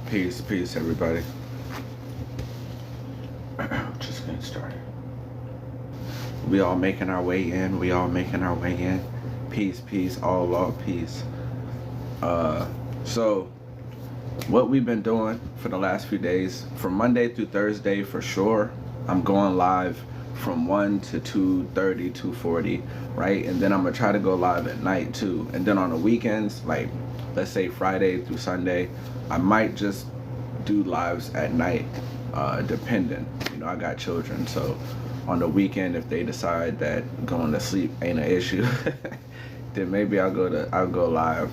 Peace, everybody. Just getting started. We all making our way in. Peace, all peace. So what we've been doing for the last few days, from Monday through Thursday for sure, I'm going live from 1 to 2:30, 2:40, right? And then I'm gonna try to go live at night too. And then on the weekends, like let's say Friday through Sunday, I might just do lives at night, depending. I got children, so on the weekend, if they decide that going to sleep ain't an issue, then maybe I'll go live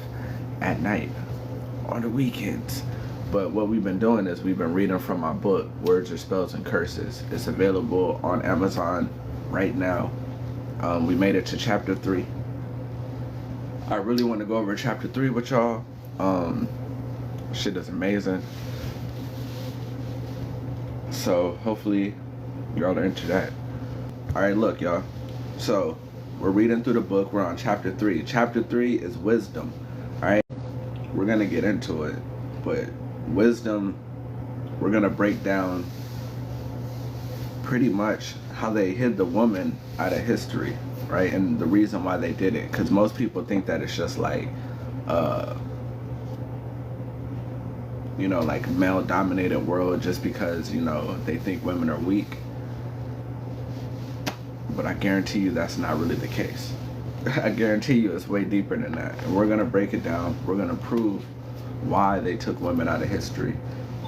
at night on the weekends. But what we've been doing is we've been reading from my book, Words or Spells and Curses. It's available on Amazon right now. We made it to chapter 3. I really want to go over chapter 3 with y'all. Shit is amazing. So hopefully y'all are into that. Alright, look y'all. So we're reading through the book. We're on chapter 3. Chapter 3 is wisdom. Alright? We're going to get into it. But wisdom, we're going to break down pretty much how they hid the woman out of history. Right? And the reason why they did it. Because most people think that it's just like like male-dominated world just because, they think women are weak. But I guarantee you that's not really the case. I guarantee you it's way deeper than that. And we're going to break it down. We're going to prove why they took women out of history.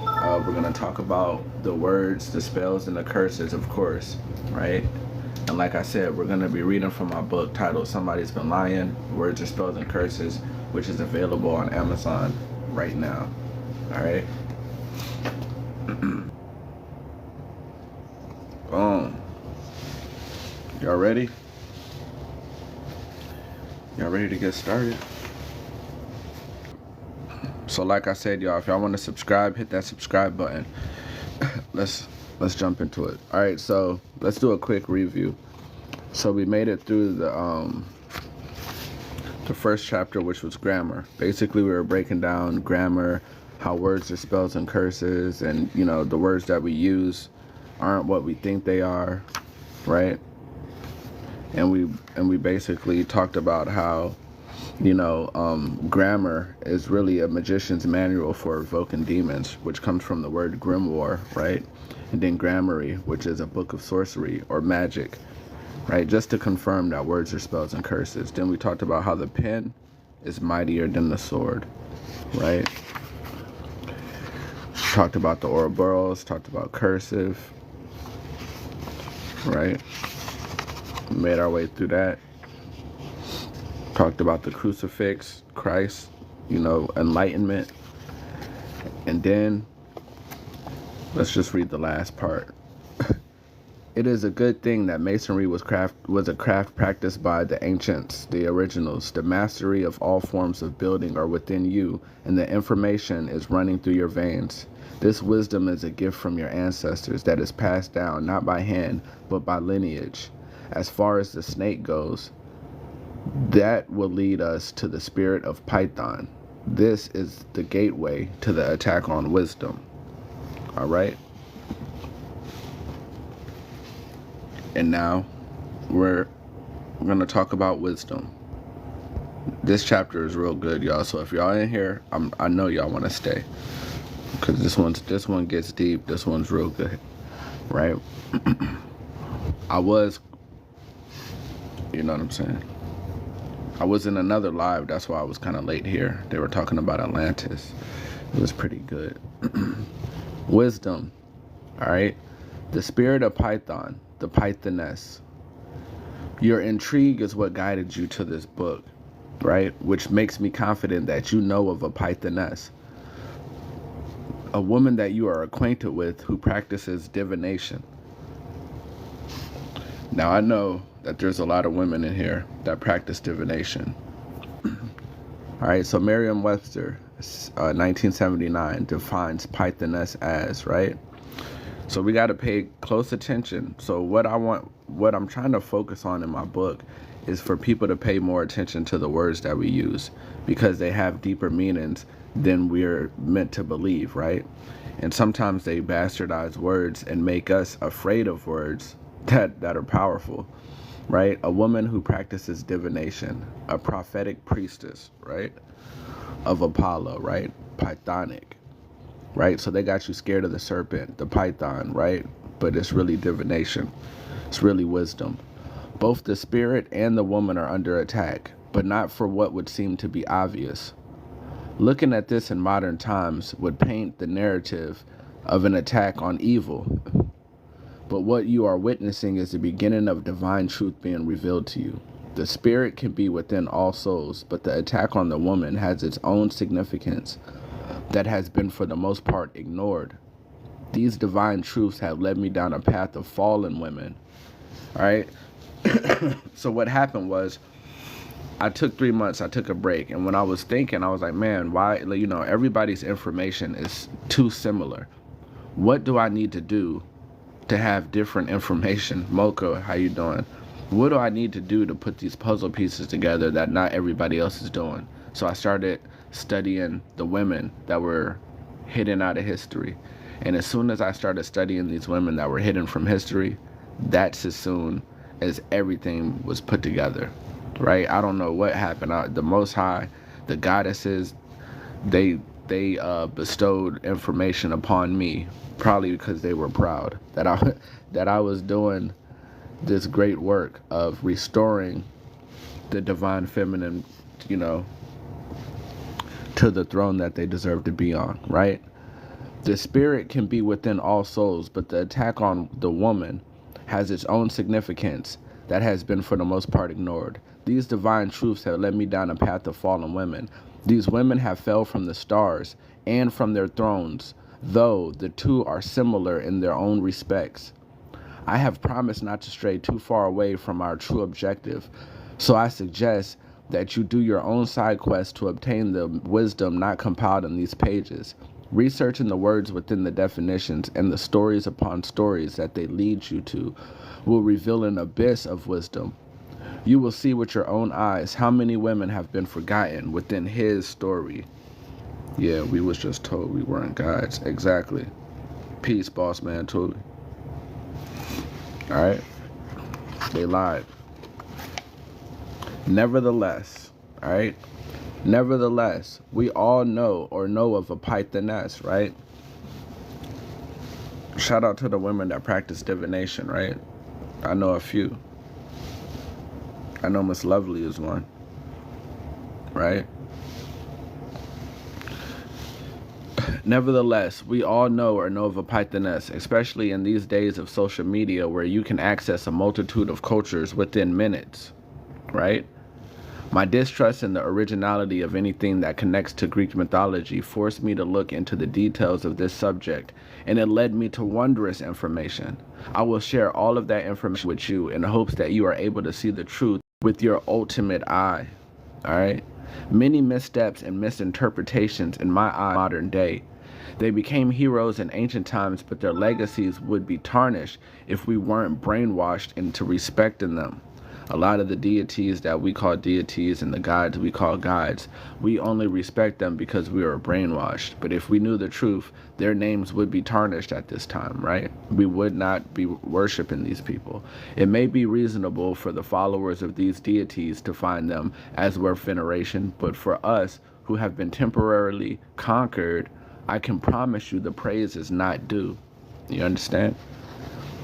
We're going to talk about the words, the spells, and the curses, of course, right? And like I said, we're going to be reading from my book titled Somebody's Been Lying, Words or Spells and Curses, which is available on Amazon right now. Alright. Boom. Y'all ready? Y'all ready to get started? So like I said, y'all, if y'all want to subscribe, hit that subscribe button. Let's jump into it. Alright, so let's do a quick review. So we made it through the first chapter, which was grammar. Basically, we were breaking down grammar, how words are spells and curses, and the words that we use aren't what we think they are, right? And we basically talked about how grammar is really a magician's manual for evoking demons, which comes from the word grimoire, right? And then gramarye, which is a book of sorcery or magic, right? Just to confirm that words are spells and curses. Then we talked about how the pen is mightier than the sword, right? Talked about the Ouroboros, talked about cursive, right? Made our way through that. Talked about the crucifix, Christ, enlightenment. And then, let's just read the last part. It is a good thing that masonry was a craft practiced by the ancients, the originals. The mastery of all forms of building are within you, and the information is running through your veins. This wisdom is a gift from your ancestors that is passed down not by hand, but by lineage. As far as the snake goes, that will lead us to the spirit of Python. This is the gateway to the attack on wisdom. All right? And now we're going to talk about wisdom. This chapter is real good, y'all. So if y'all in here, I know y'all want to stay. Because this one gets deep. This one's real good, right? I was, you know what I'm saying? I was in another live. That's why I was kind of late here. They were talking about Atlantis. It was pretty good. Wisdom, all right? The spirit of Python, the Pythoness. Your intrigue is what guided you to this book, right? Which makes me confident that you know of a Pythoness. A woman that you are acquainted with who practices divination. Now, I know that there's a lot of women in here that practice divination. All right, so Merriam-Webster, 1979, defines Pythoness as, right? So we got to pay close attention. So what I'm trying to focus on in my book is for people to pay more attention to the words that we use, because they have deeper meanings than we're meant to believe, right? And sometimes they bastardize words and make us afraid of words that are powerful, right? A woman who practices divination, a prophetic priestess, right? Of Apollo, right? Pythonic, right? So they got you scared of the serpent, the python, right? But it's really divination. It's really wisdom. Both the spirit and the woman are under attack, but not for what would seem to be obvious. Looking at this in modern times would paint the narrative of an attack on evil. But what you are witnessing is the beginning of divine truth being revealed to you. The spirit can be within all souls, but the attack on the woman has its own significance that has been for the most part ignored. These divine truths have led me down a path of fallen women. All right. So what happened was, I took 3 months, I took a break. And when I was thinking, I was like, man, why, everybody's information is too similar. What do I need to do to have different information? Mocha, how you doing? What do I need to do to put these puzzle pieces together that not everybody else is doing? So I started studying the women that were hidden out of history. And as soon as I started studying these women that were hidden from history, that's as soon as everything was put together, right? I don't know what happened. The Most High, the goddesses, they bestowed information upon me, probably because they were proud that I was doing this great work of restoring the divine feminine, to the throne that they deserve to be on, right? The spirit can be within all souls, but the attack on the woman has its own significance that has been for the most part ignored. These divine truths have led me down a path of fallen women. These women have fell from the stars and from their thrones, though the two are similar in their own respects. I have promised not to stray too far away from our true objective, so I suggest that you do your own side quest to obtain the wisdom not compiled in these pages. Researching the words within the definitions and the stories upon stories that they lead you to will reveal an abyss of wisdom. You will see with your own eyes how many women have been forgotten within his story. Yeah, we was just told we weren't gods. Exactly. Peace, boss man, totally. Alright? They lied. Nevertheless, alright? Nevertheless, we all know of a pythoness, right? Shout out to the women that practice divination, right? I know a few. I know Miss Lovely is one, right? Nevertheless, we all know of a pythoness, especially in these days of social media where you can access a multitude of cultures within minutes, right? My distrust in the originality of anything that connects to Greek mythology forced me to look into the details of this subject, and it led me to wondrous information. I will share all of that information with you in hopes that you are able to see the truth with your ultimate eye, all right? Many missteps and misinterpretations in my eye modern day. They became heroes in ancient times, but their legacies would be tarnished if we weren't brainwashed into respecting them. A lot of the deities that we call deities and the gods we call gods, we only respect them because we are brainwashed. But if we knew the truth, their names would be tarnished at this time, right? We would not be worshiping these people. It may be reasonable for the followers of these deities to find them as worth veneration, but for us who have been temporarily conquered, I can promise you the praise is not due. You understand?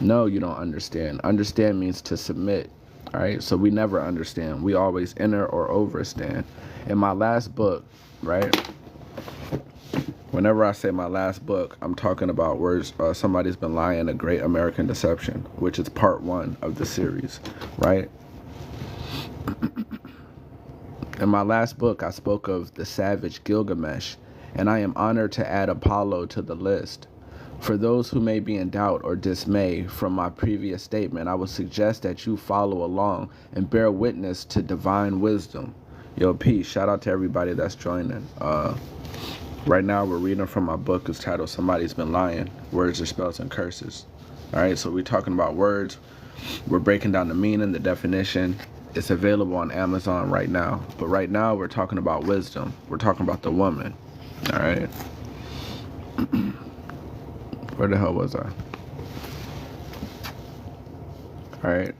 No, you don't understand. Understand means to submit. All right, so we never understand. We always enter or overstand. In my last book, right? Whenever I say my last book, I'm talking about words. Somebody's Been Lying, A Great American Deception, which is part 1 of the series, right? In my last book, I spoke of the savage Gilgamesh, and I am honored to add Apollo to the list. For those who may be in doubt or dismay from my previous statement, I would suggest that you follow along and bear witness to divine wisdom. Yo, peace. Shout out to everybody that's joining. Right now, we're reading from my book. It's titled Somebody's Been Lying, Words Are Spells and Curses. All right, so we're talking about words. We're breaking down the meaning, the definition. It's available on Amazon right now. But right now, we're talking about wisdom. We're talking about the woman. All right. Where the hell was I? All right.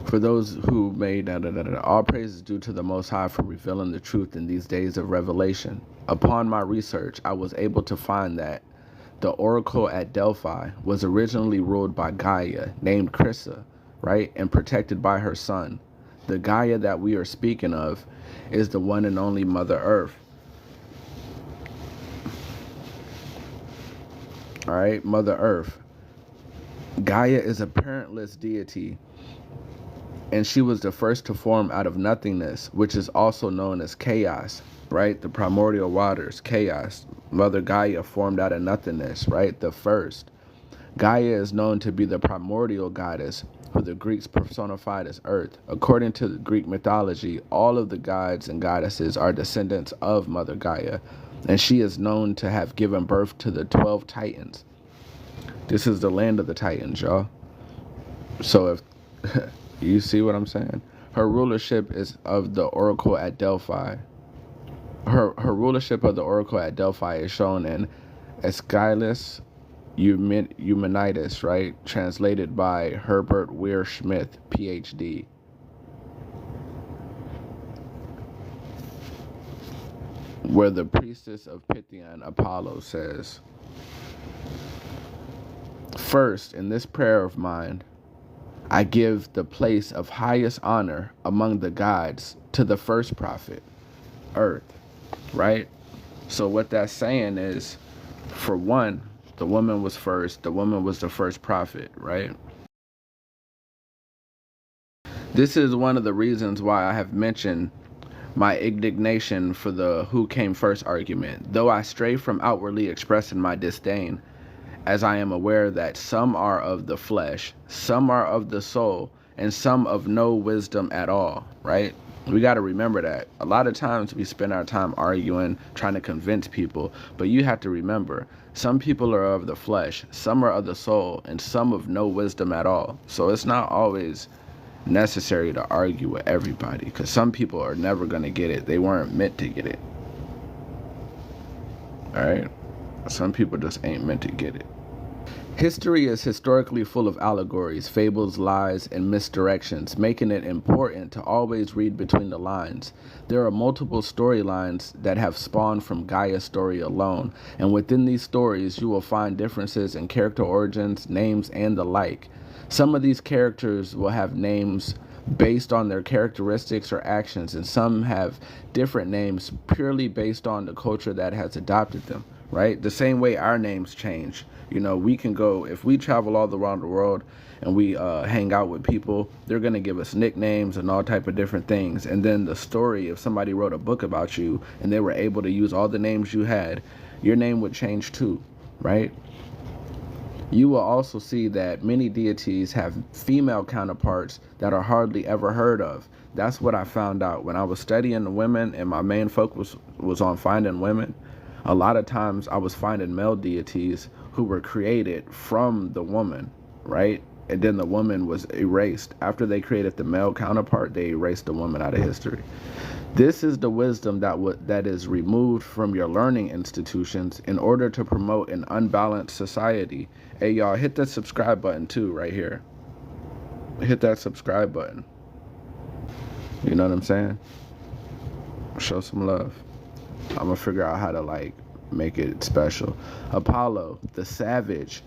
For those who made all praise is due to the Most High for revealing the truth in these days of revelation. Upon my research, I was able to find that the oracle at Delphi was originally ruled by Gaia, named Chrysa, right, and protected by her son. The Gaia that we are speaking of is the one and only Mother Earth. All right, Mother Earth. Gaia is a parentless deity, and she was the first to form out of nothingness, which is also known as chaos, right? The primordial waters, chaos. Mother Gaia formed out of nothingness, right? The first. Gaia is known to be the primordial goddess, who the Greeks personified as Earth. According to the Greek mythology, all of the gods and goddesses are descendants of Mother Gaia, and she is known to have given birth to the 12 Titans. This is the land of the Titans, y'all. So if you see what I'm saying? Her rulership is of the oracle at Delphi. Her rulership of the oracle at Delphi is shown in Aeschylus Eumenides, right? Translated by Herbert Weir Smith, PhD. Where the priestess of Pythian, Apollo, says, "First, in this prayer of mine, I give the place of highest honor among the gods to the first prophet, Earth," right? So what that's saying is, for one, the woman was first. The woman was the first prophet, right? This is one of the reasons why I have mentioned my indignation for the who came first argument, though I stray from outwardly expressing my disdain, as I am aware that some are of the flesh, some are of the soul, and some of no wisdom at all, right? We got to remember that. A lot of times we spend our time arguing, trying to convince people, but you have to remember, some people are of the flesh, some are of the soul, and some of no wisdom at all. So it's not always necessary to argue with everybody, because some people are never going to get it. They weren't meant to get it. All right? Some people just ain't meant to get it. History is historically full of allegories, fables, lies, and misdirections, making it important to always read between the lines. There are multiple storylines that have spawned from Gaia's story alone, and within these stories you will find differences in character origins, names, and the like. Some of these characters will have names based on their characteristics or actions, and some have different names purely based on the culture that has adopted them, right? The same way our names change. You know, we can go, if we travel all around the world and we hang out with people, they're going to give us nicknames and all type of different things. And then the story, if somebody wrote a book about you and they were able to use all the names you had, your name would change too, right? You will also see that many deities have female counterparts that are hardly ever heard of. That's what I found out when I was studying the women, and my main focus was on finding women. A lot of times I was finding male deities who were created from the woman, right? And then the woman was erased. After they created the male counterpart, they erased the woman out of history. This is the wisdom that is removed from your learning institutions in order to promote an unbalanced society. Hey, y'all, hit that subscribe button too right here. Hit that subscribe button. You know what I'm saying? Show some love. I'm gonna figure out how to make it special. Apollo, the savage,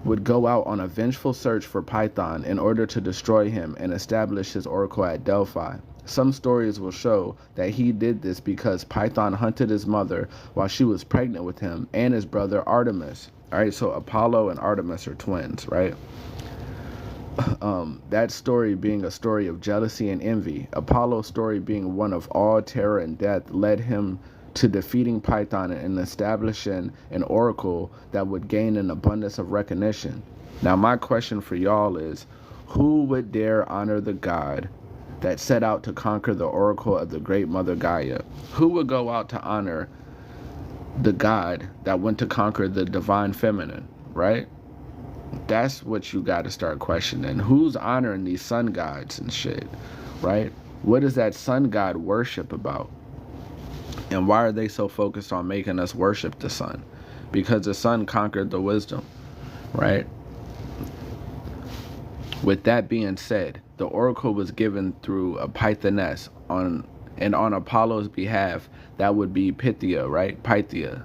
would go out on a vengeful search for Python in order to destroy him and establish his oracle at Delphi. Some stories will show that he did this because Python hunted his mother while she was pregnant with him and his brother Artemis. All right, so Apollo and Artemis are twins, right? That story being a story of jealousy and envy. Apollo's story being one of all terror and death led him to defeating Python and establishing an oracle that would gain an abundance of recognition. Now, my question for y'all is, who would dare honor the god that set out to conquer the oracle of the great Mother Gaia? Who would go out to honor the god that went to conquer the divine feminine, right? That's what you got to start questioning. Who's honoring these sun gods and shit, right? What is that sun god worship about? And why are they so focused on making us worship the sun? Because the sun conquered the wisdom, right? With that being said, the oracle was given through a Pythoness on Apollo's behalf. That would be Pythia, right? Pythia.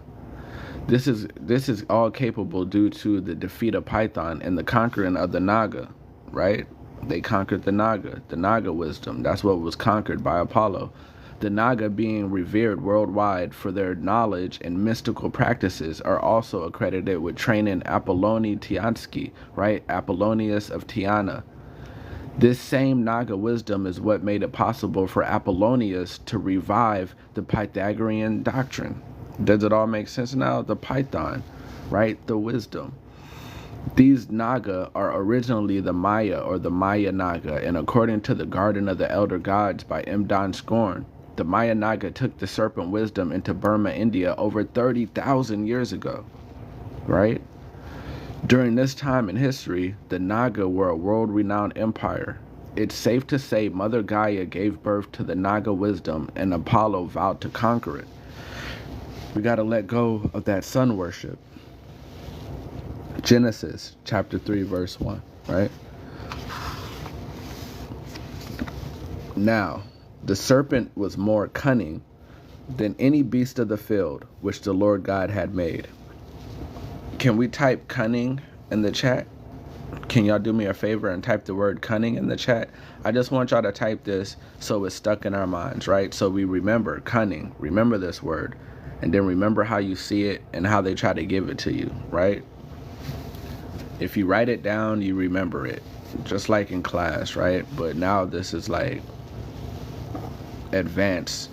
This is all capable due to the defeat of Python and the conquering of the Naga, right? They conquered the Naga wisdom. That's what was conquered by Apollo. The Naga, being revered worldwide for their knowledge and mystical practices, are also accredited with training Apolloni Tiansky, right? Apollonius of Tyana. This same Naga wisdom is what made it possible for Apollonius to revive the Pythagorean doctrine. Does it all make sense now? The Python, right? The wisdom. These Naga are originally the Maya or the Maya Naga, and according to the Garden of the Elder Gods by M. Don Scorn, the Maya Naga took the serpent wisdom into Burma, India over 30,000 years ago, right? During this time in history, the Naga were a world-renowned empire. It's safe to say Mother Gaia gave birth to the Naga wisdom and Apollo vowed to conquer it. We got to let go of that sun worship. Genesis chapter 3 verse 1, right? Now, the serpent was more cunning than any beast of the field which the Lord God had made. Can we type cunning in the chat? Can y'all do me a favor and type the word cunning in the chat? I just want y'all to type this so it's stuck in our minds, right? So we remember cunning, remember this word, and then remember how you see it and how they try to give it to you, right? If you write it down, you remember it, just like in class, right? But now this is like advanced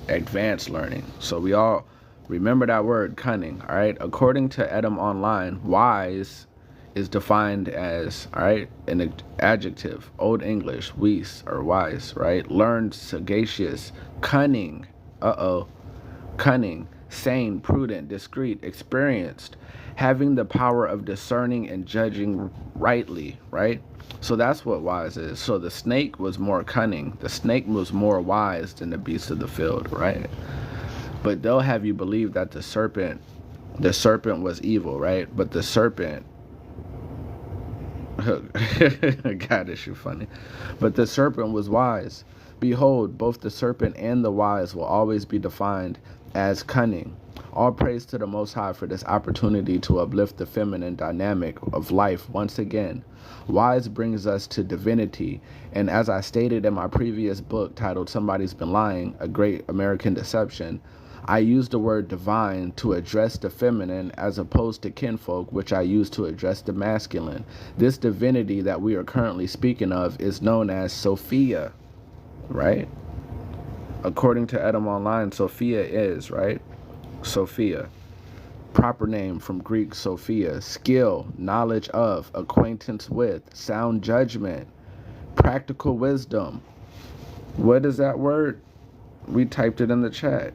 learning. So we all remember that word cunning, all right? According to Edom Online, wise is defined as, all right, an adjective, Old English, wise or wise, right? Learned, sagacious, cunning, cunning, sane, prudent, discreet, experienced, having the power of discerning and judging rightly, right? So that's what wise is. So the snake was more cunning. The snake was more wise than the beast of the field, right? But they'll have you believe that the serpent was evil, right? But the serpent, God, is you funny. But the serpent was wise. Behold, both the serpent and the wise will always be defined as cunning. All praise to the Most High for this opportunity to uplift the feminine dynamic of life once again. Wise brings us to divinity, and as I stated in my previous book titled Somebody's Been Lying, A Great American Deception, I use the word divine to address the feminine as opposed to kinfolk, which I use to address the masculine. This divinity that we are currently speaking of is known as Sophia, right? According to Edom Online, Sophia is, right? Sophia. Proper name from Greek Sophia. Skill, knowledge of, acquaintance with, sound judgment, practical wisdom. What is that word? We typed it in the chat.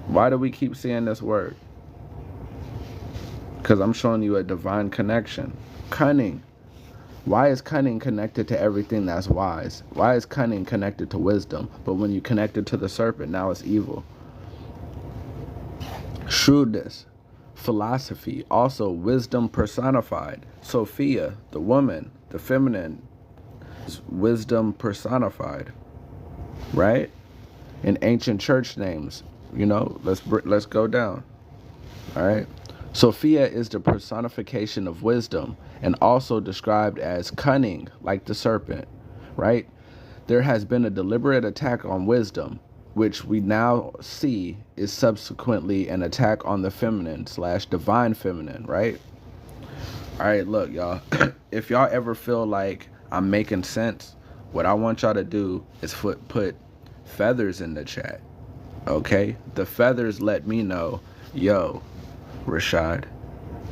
Why do we keep seeing this word? Because I'm showing you a divine connection. Cunning. Why is cunning connected to everything that's wise? Why is cunning connected to wisdom? But when you connect it to the serpent, now it's evil. Shrewdness. Philosophy. Also wisdom personified. Sophia, the woman, the feminine, is wisdom personified. Right? In ancient church names. You know, let's go down. All right. Sophia is the personification of wisdom and also described as cunning, like the serpent, right? There has been a deliberate attack on wisdom, which we now see is subsequently an attack on the feminine / divine feminine, right? All right, look, y'all. If y'all ever feel like I'm making sense, what I want y'all to do is put feathers in the chat. Okay, the feathers let me know, yo, Rashad,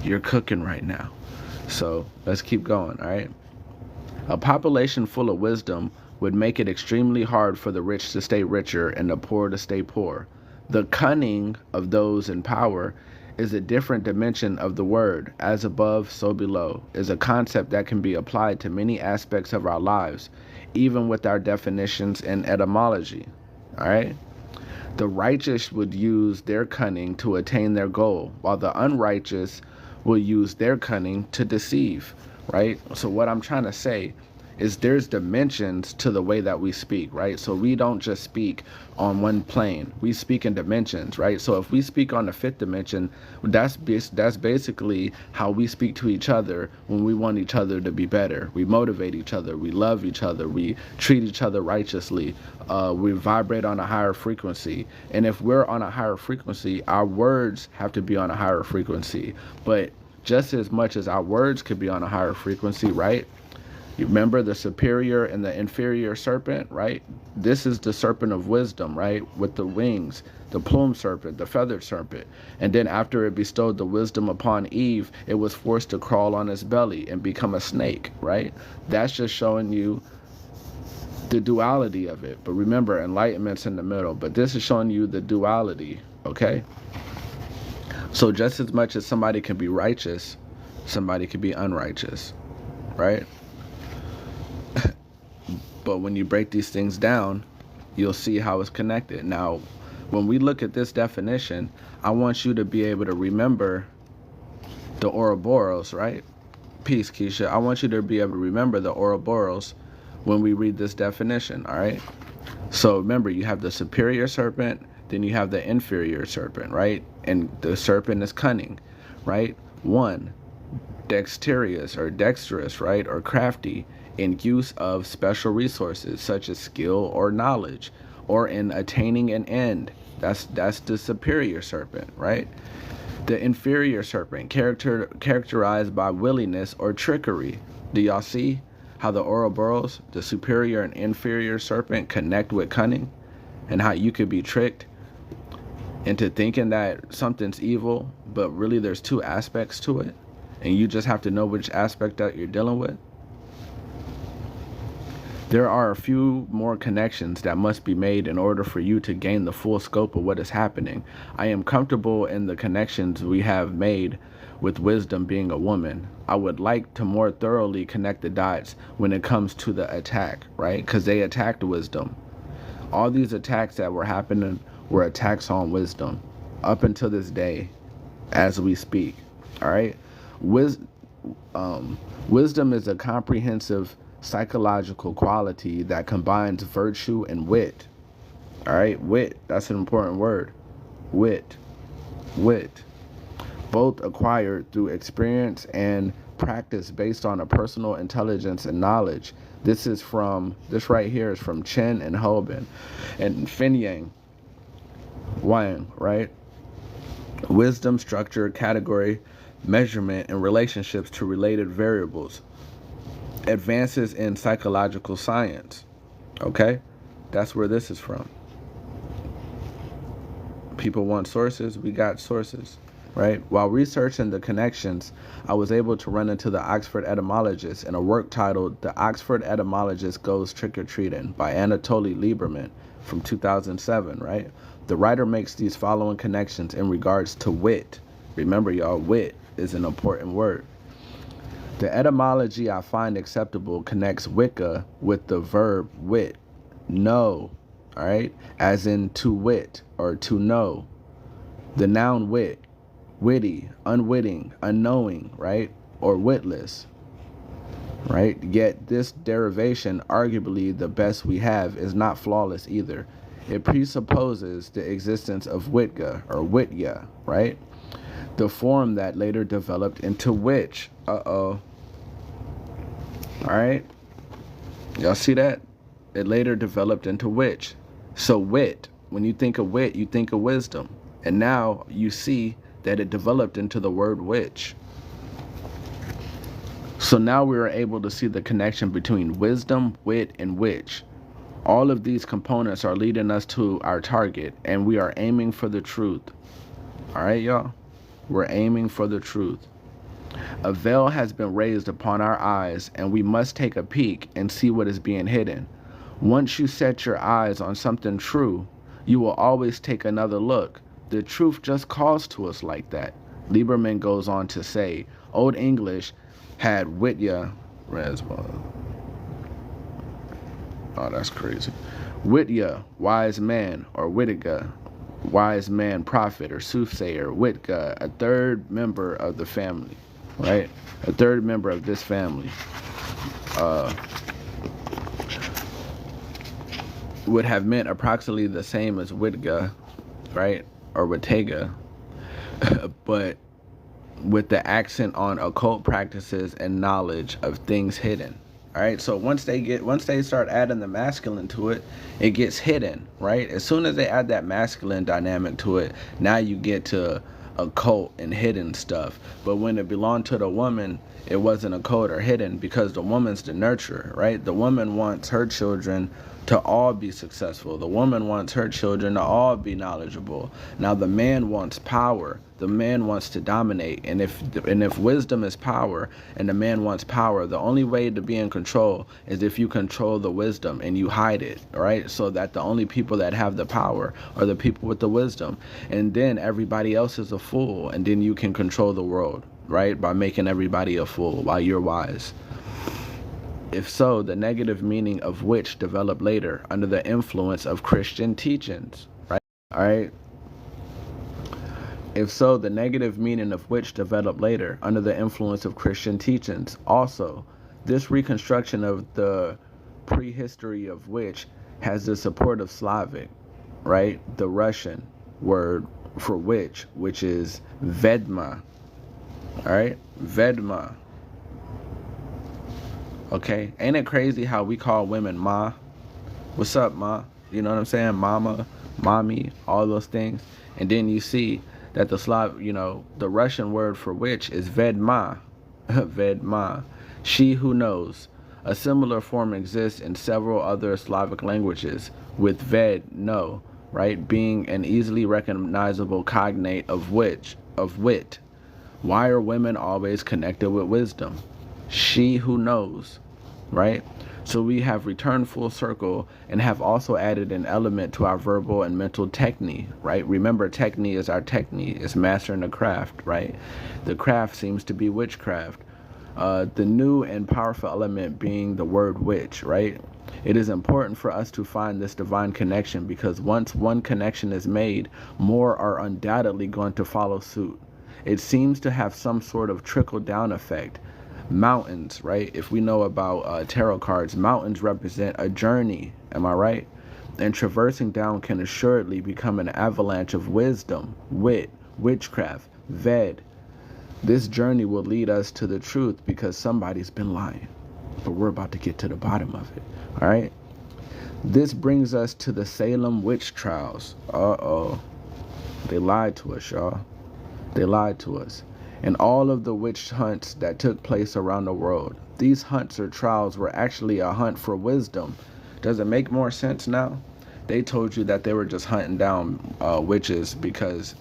you're cooking right now. So let's keep going, all right? A population full of wisdom would make it extremely hard for the rich to stay richer and the poor to stay poor. The cunning of those in power is a different dimension of the word. As above, so below is a concept that can be applied to many aspects of our lives, even with our definitions and etymology, all right? The righteous would use their cunning to attain their goal, while the unrighteous will use their cunning to deceive, right? So what I'm trying to say is there's dimensions to the way that we speak, right? So we don't just speak on one plane. We speak in dimensions, right? So if we speak on the fifth dimension, that's basically how we speak to each other when we want each other to be better. We motivate each other. We love each other. We treat each other righteously. We vibrate on a higher frequency. And if we're on a higher frequency, our words have to be on a higher frequency. But just as much as our words could be on a higher frequency, right? You remember the superior and the inferior serpent, right? This is the serpent of wisdom, right? With the wings, the plumed serpent, the feathered serpent. And then after it bestowed the wisdom upon Eve, it was forced to crawl on its belly and become a snake, right? That's just showing you the duality of it. But remember, enlightenment's in the middle. But this is showing you the duality, okay? So just as much as somebody can be righteous, somebody can be unrighteous, right? But when you break these things down, you'll see how it's connected. Now, when we look at this definition, I want you to be able to remember the Ouroboros, right? Peace, Keisha. I want you to be able to remember the Ouroboros when we read this definition, all right? So remember, you have the superior serpent, then you have the inferior serpent, right? And the serpent is cunning, right? 1, dexterous, right? Or crafty in use of special resources such as skill or knowledge, or in attaining an end. That's the superior serpent, right? The inferior serpent, characterized by willingness or trickery. Do y'all see how the Ouroboros, the superior and inferior serpent, connect with cunning, and how you could be tricked into thinking that something's evil, but really there's 2 aspects to it, and you just have to know which aspect that you're dealing with? There are a few more connections that must be made in order for you to gain the full scope of what is happening. I am comfortable in the connections we have made with wisdom being a woman. I would like to more thoroughly connect the dots when it comes to the attack, right? Because they attacked wisdom. All these attacks that were happening were attacks on wisdom up until this day as we speak, all right? Wisdom is a comprehensive psychological quality that combines virtue and wit. All right, wit, that's an important word. Wit. Both acquired through experience and practice based on a personal intelligence and knowledge. This right here is from Chen and Hoban and Finyang Wang, right? Wisdom, structure, category, measurement, and relationships to related variables. Advances in psychological science, okay? That's where this is from. People want sources, we got sources, right? While researching the connections, I was able to run into the Oxford Etymologist in a work titled The Oxford Etymologist Goes Trick-or-Treating by Anatoly Lieberman from 2007, right? The writer makes these following connections in regards to wit. Remember, y'all, wit is an important word. The etymology I find acceptable connects Wicca with the verb wit, know, all right, as in to wit or to know. The noun wit, witty, unwitting, unknowing, right, or witless, right? Yet this derivation, arguably the best we have, is not flawless either. It presupposes the existence of Witga or Witya, right? The form that later developed into witch. All right, y'all see that? It later developed into witch. So wit, when you think of wit, you think of wisdom. And now you see that it developed into the word witch. So now we are able to see the connection between wisdom, wit, and witch. All of these components are leading us to our target, and we are aiming for the truth. All right, y'all? We're aiming for the truth. A veil has been raised upon our eyes, and we must take a peek and see what is being hidden. Once you set your eyes on something true, you will always take another look. The truth just calls to us like that. Lieberman goes on to say, Old English had Witya, oh, that's crazy. Witya, wise man, or Wittiga, wise man, prophet, or soothsayer. Witka, a third member of the family, right? A third member of this family. Would have meant approximately the same as Witga, right? Or Wittega, but with the accent on occult practices and knowledge of things hidden. All right, so once they start adding the masculine to it, it gets hidden, right? As soon as they add that masculine dynamic to it, now you get to occult and hidden stuff. But when it belonged to the woman, it wasn't occult or hidden, because the woman's the nurturer, right? The woman wants her children to all be successful. The woman wants her children to all be knowledgeable. Now the man wants power. The man wants to dominate. And if wisdom is power and the man wants power, the only way to be in control is if you control the wisdom and you hide it, right? So that the only people that have the power are the people with the wisdom. And then everybody else is a fool, and then you can control the world, right? By making everybody a fool while you're wise. If so, the negative meaning of witch developed later under the influence of Christian teachings, right? All right. If so, the negative meaning of witch developed later under the influence of Christian teachings. Also, this reconstruction of the prehistory of witch has the support of Slavic, right? The Russian word for witch, which is vedma, all right? Vedma. Okay, ain't it crazy how we call women ma? What's up, ma? You know what I'm saying? Mama, mommy, all those things. And then you see that the Russian word for witch is vedma. Vedma. She who knows. A similar form exists in several other Slavic languages, with ved, know, right, being an easily recognizable cognate of wit. Why are women always connected with wisdom? She who knows, right? So we have returned full circle and have also added an element to our verbal and mental technique, right? Remember, technique is our technique. It's mastering the craft, right? The craft seems to be witchcraft. The new and powerful element being the word witch, right? It is important for us to find this divine connection, because once one connection is made, more are undoubtedly going to follow suit. It seems to have some sort of trickle-down effect. Mountains, right? If we know about tarot cards, mountains represent a journey, am I right? And traversing down can assuredly become an avalanche of wisdom, wit, witchcraft, ved. This journey will lead us to the truth, because somebody's been lying. But we're about to get to the bottom of it, all right? This brings us to the Salem witch trials. Uh-oh. They lied to us, y'all. They lied to us. And all of the witch hunts that took place around the world. These hunts or trials were actually a hunt for wisdom. Does it make more sense now? They told you that they were just hunting down witches because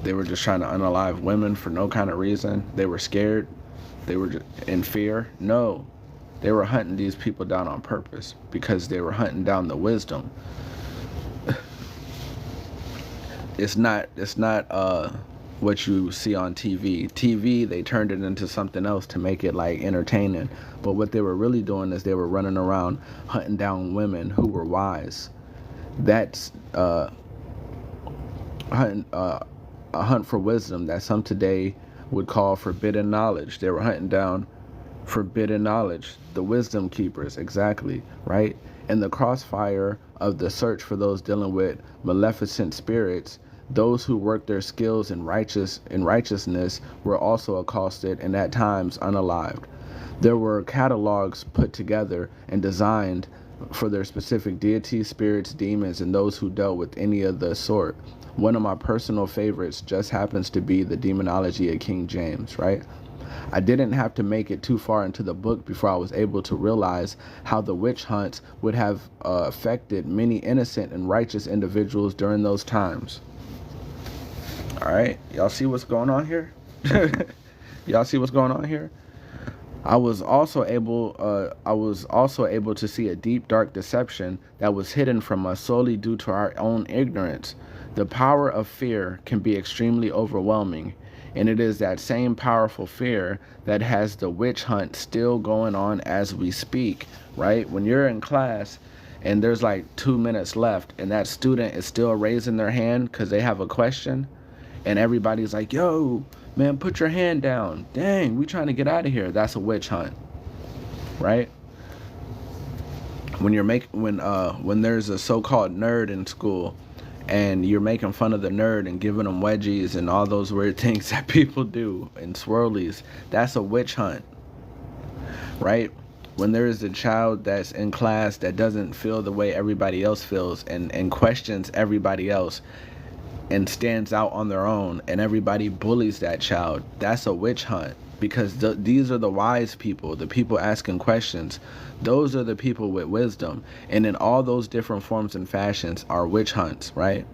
they were just trying to unalive women for no kind of reason. They were scared. They were just in fear. No, they were hunting these people down on purpose, because they were hunting down the wisdom. It's not what you see on TV. TV, they turned it into something else to make it like entertaining. But what they were really doing is they were running around hunting down women who were wise. That's a hunt for wisdom that some today would call forbidden knowledge. They were hunting down forbidden knowledge, the wisdom keepers, exactly, right? In the crossfire of the search for those dealing with maleficent spirits, those who worked their skills in righteousness were also accosted and at times unalived. There were catalogs put together and designed for their specific deities, spirits, demons, and those who dealt with any of the sort. One of my personal favorites just happens to be the demonology of King James, right? I didn't have to make it too far into the book before I was able to realize how the witch hunts would have affected many innocent and righteous individuals during those times. All right, y'all see what's going on here? Y'all see what's going on here? I was also able to see a deep, dark deception that was hidden from us solely due to our own ignorance. The power of fear can be extremely overwhelming, and it is that same powerful fear that has the witch hunt still going on as we speak, right? When you're in class and there's like 2 minutes left, and that student is still raising their hand because they have a question, and everybody's like, yo, man, put your hand down. Dang, we trying to get out of here. That's a witch hunt, right? When there's a so-called nerd in school, and you're making fun of the nerd and giving them wedgies and all those weird things that people do and swirlies, that's a witch hunt, right? When there is a child that's in class that doesn't feel the way everybody else feels and questions everybody else and stands out on their own, and everybody bullies that child, that's a witch hunt. Because these are the wise people, the people asking questions. Those are the people with wisdom. And in all those different forms and fashions are witch hunts, right?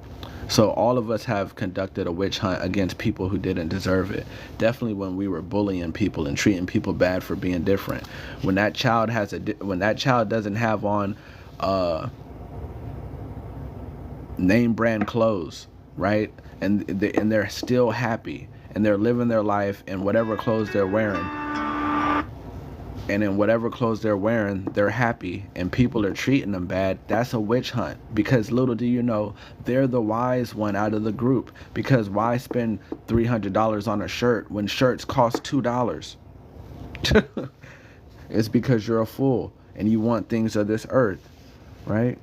So all of us have conducted a witch hunt against people who didn't deserve it. Definitely when we were bullying people and treating people bad for being different. When that child doesn't have on name brand clothes, right? And they're still happy, and they're living their life in whatever clothes they're wearing. And in whatever clothes they're wearing, they're happy, and people are treating them bad. That's a witch hunt. Because little do you know, they're the wise one out of the group. Because why spend $300 on a shirt when shirts cost $2? It's because you're a fool and you want things of this earth, right?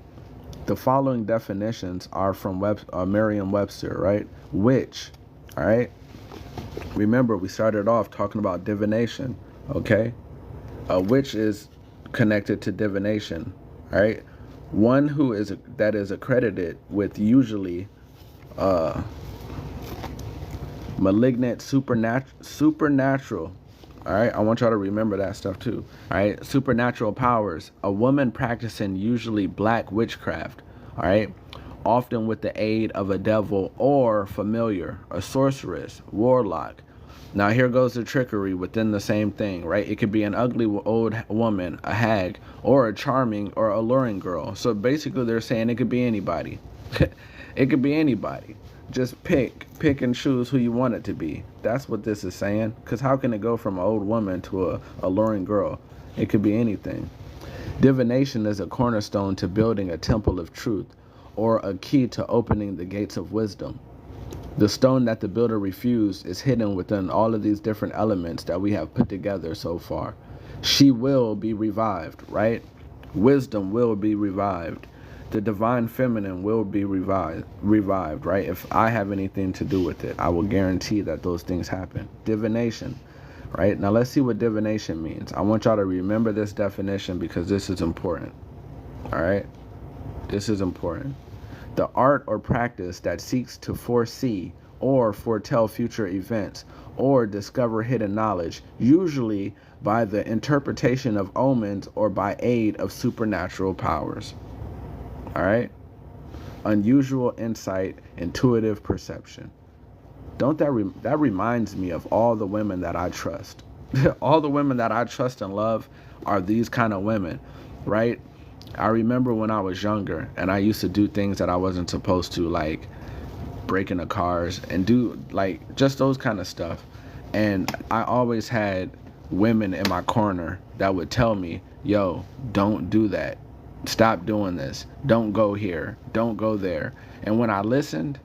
The following definitions are from Merriam-Webster, right? Witch, all right? Remember, we started off talking about divination, okay? A witch is connected to divination, all right? One that is accredited with usually malignant supernatural, all right? I want y'all to remember that stuff too, all right? Supernatural powers. A woman practicing usually black witchcraft, all right? Often with the aid of a devil or familiar, a sorceress, warlock. Now here goes the trickery within the same thing, right? It could be an ugly old woman, a hag, or a charming or alluring girl. So basically they're saying it could be anybody. It could be anybody. Just pick and choose who you want it to be. That's what this is saying. Because how can it go from an old woman to a alluring girl? It could be anything. Divination is a cornerstone to building a temple of truth, or a key to opening the gates of wisdom. The stone that the builder refused is hidden within all of these different elements that we have put together so far. She will be revived, right? Wisdom will be revived. The divine feminine will be revived, right? If I have anything to do with it, I will guarantee that those things happen. Divination, right? Now let's see what divination means. I want y'all to remember this definition because this is important, all right? This is important. The art or practice that seeks to foresee or foretell future events or discover hidden knowledge, usually by the interpretation of omens or by aid of supernatural powers. All right? Unusual insight, intuitive perception. Don't that reminds me of all the women that I trust. All the women that I trust and love are these kind of women, right? I remember when I was younger and I used to do things that I wasn't supposed to, like break into cars and do like just those kind of stuff. And I always had women in my corner that would tell me, yo, don't do that. Stop doing this. Don't go here. Don't go there. And when I listened,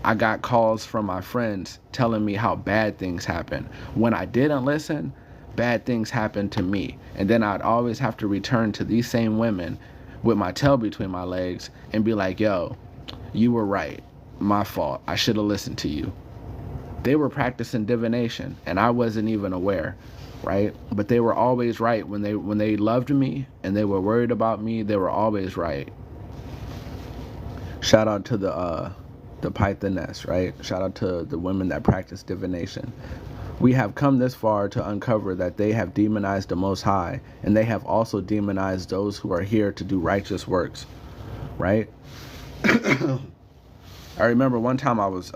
I got calls from my friends telling me how bad things happen. When I didn't listen, bad things happened to me. And then I'd always have to return to these same women with my tail between my legs and be like, yo, you were right. My fault. I should have listened to you. They were practicing divination and I wasn't even aware, right? But they were always right. When they loved me and they were worried about me, they were always right. Shout out to the Pythoness, right? Shout out to the women that practice divination. We have come this far to uncover that they have demonized the Most High, and they have also demonized those who are here to do righteous works, right? I remember one time I was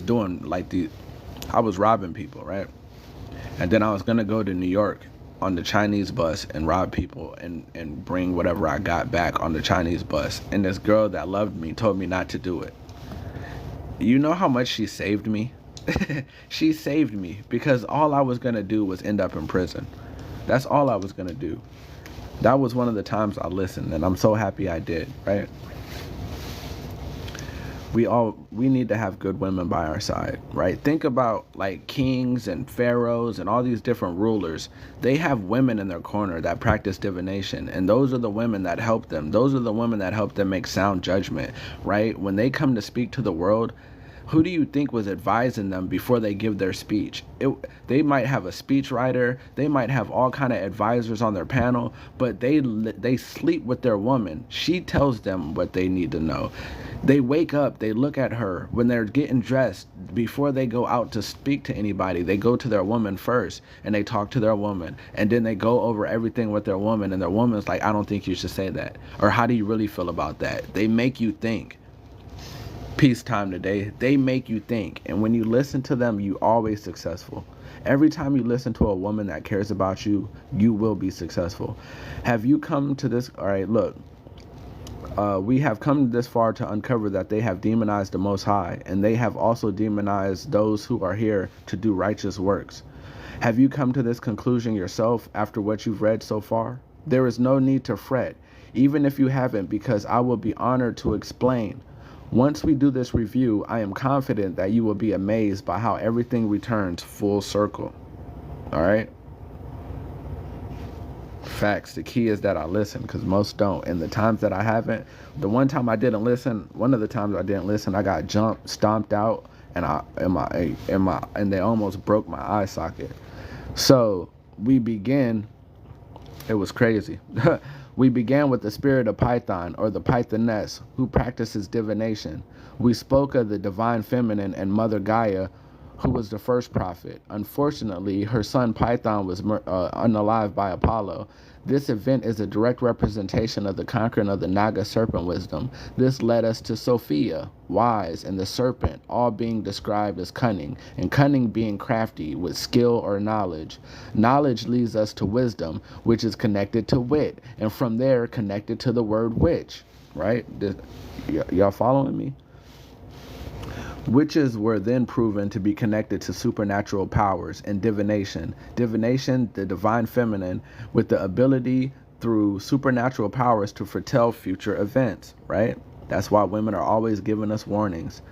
doing like I was robbing people, right? And then I was gonna go to New York on the Chinese bus and rob people and bring whatever I got back on the Chinese bus. And this girl that loved me told me not to do it. You know how much she saved me? She saved me because all I was going to do was end up in prison. That's all I was going to do. That was one of the times I listened, and I'm so happy I did, right? We need to have good women by our side, right? Think about like kings and pharaohs and all these different rulers. They have women in their corner that practice divination, and those are the women that help them. Those are the women that help them make sound judgment, right? When they come to speak to the world, who do you think was advising them before they give their speech? They might have a speech writer, they might have all kind of advisors on their panel, but they sleep with their woman. She tells them what they need to know. They wake up, they look at her when they're getting dressed. Before they go out to speak to anybody, they go to their woman first and they talk to their woman, and then they go over everything with their woman, and their woman's like, I don't think you should say that, or how do you really feel about that? They make you think. Peacetime today. They make you think, and when you listen to them, you always successful. Every time you listen to a woman that cares about you, you will be successful. Have you come to this? All right, look, we have come this far to uncover that they have demonized the Most High, and they have also demonized those who are here to do righteous works. Have you come to this conclusion yourself after what you've read so far? There is no need to fret, even if you haven't, because I will be honored to explain. Once we do this review, I am confident that you will be amazed by how everything returns full circle. All right? Facts. The key is that I listen, because most don't. And the times that I haven't, the one time I didn't listen, one of the times I didn't listen, I got stomped out, and they almost broke my eye socket. So we begin. It was crazy. We began with the spirit of Python, or the Pythoness, who practices divination. We spoke of the divine feminine and Mother Gaia, who was the first prophet. Unfortunately, her son Python was unalived by Apollo. This event is a direct representation of the conquering of the Naga serpent wisdom. This led us to Sophia, wise, and the serpent, all being described as cunning, and cunning being crafty with skill or knowledge. Knowledge leads us to wisdom, which is connected to wit, and from there connected to the word witch, right? Y'all following me? Witches were then proven to be connected to supernatural powers and divination. Divination, the divine feminine, with the ability through supernatural powers to foretell future events, right? That's why women are always giving us warnings,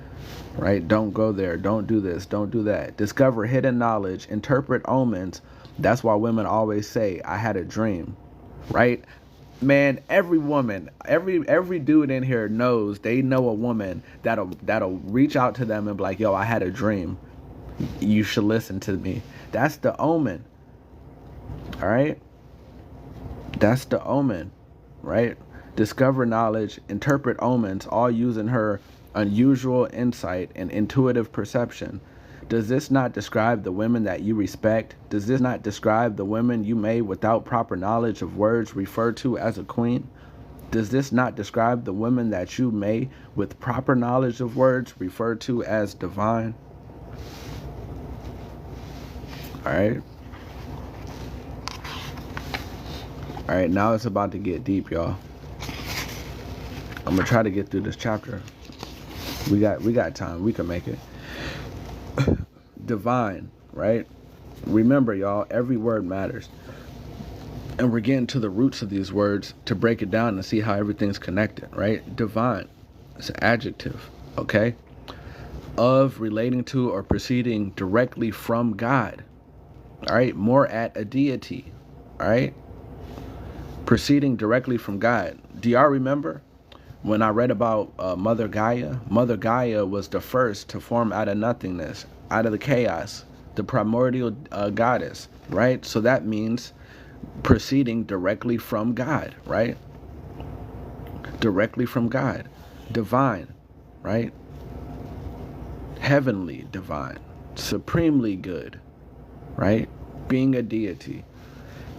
right? Don't go there, don't do this, don't do that. Discover hidden knowledge, interpret omens. That's why women always say, I had a dream, right? Man, every woman, every dude in here knows, they know a woman that'll reach out to them and be like, yo, I had a dream. You should listen to me. That's the omen. All right? That's the omen, right? Discover knowledge, interpret omens, all using her unusual insight and intuitive perception. Does this not describe the women that you respect? Does this not describe the women you may, without proper knowledge of words, refer to as a queen? Does this not describe the women that you may, with proper knowledge of words, refer to as divine? All right. All right, now it's about to get deep, y'all. I'm going to try to get through this chapter. We got time. We can make it. Divine, right? Remember, y'all, every word matters. And we're getting to the roots of these words to break it down and see how everything's connected, right? Divine, it's an adjective, okay? Of, relating to, or proceeding directly from God, all right? More at a deity, all right? Proceeding directly from God. Do y'all remember when I read about Mother Gaia? Mother Gaia was the first to form out of nothingness, out of the chaos, the primordial goddess, right? So that means proceeding directly from God, right? Directly from God. Divine, right? Heavenly divine. Supremely good, right? Being a deity.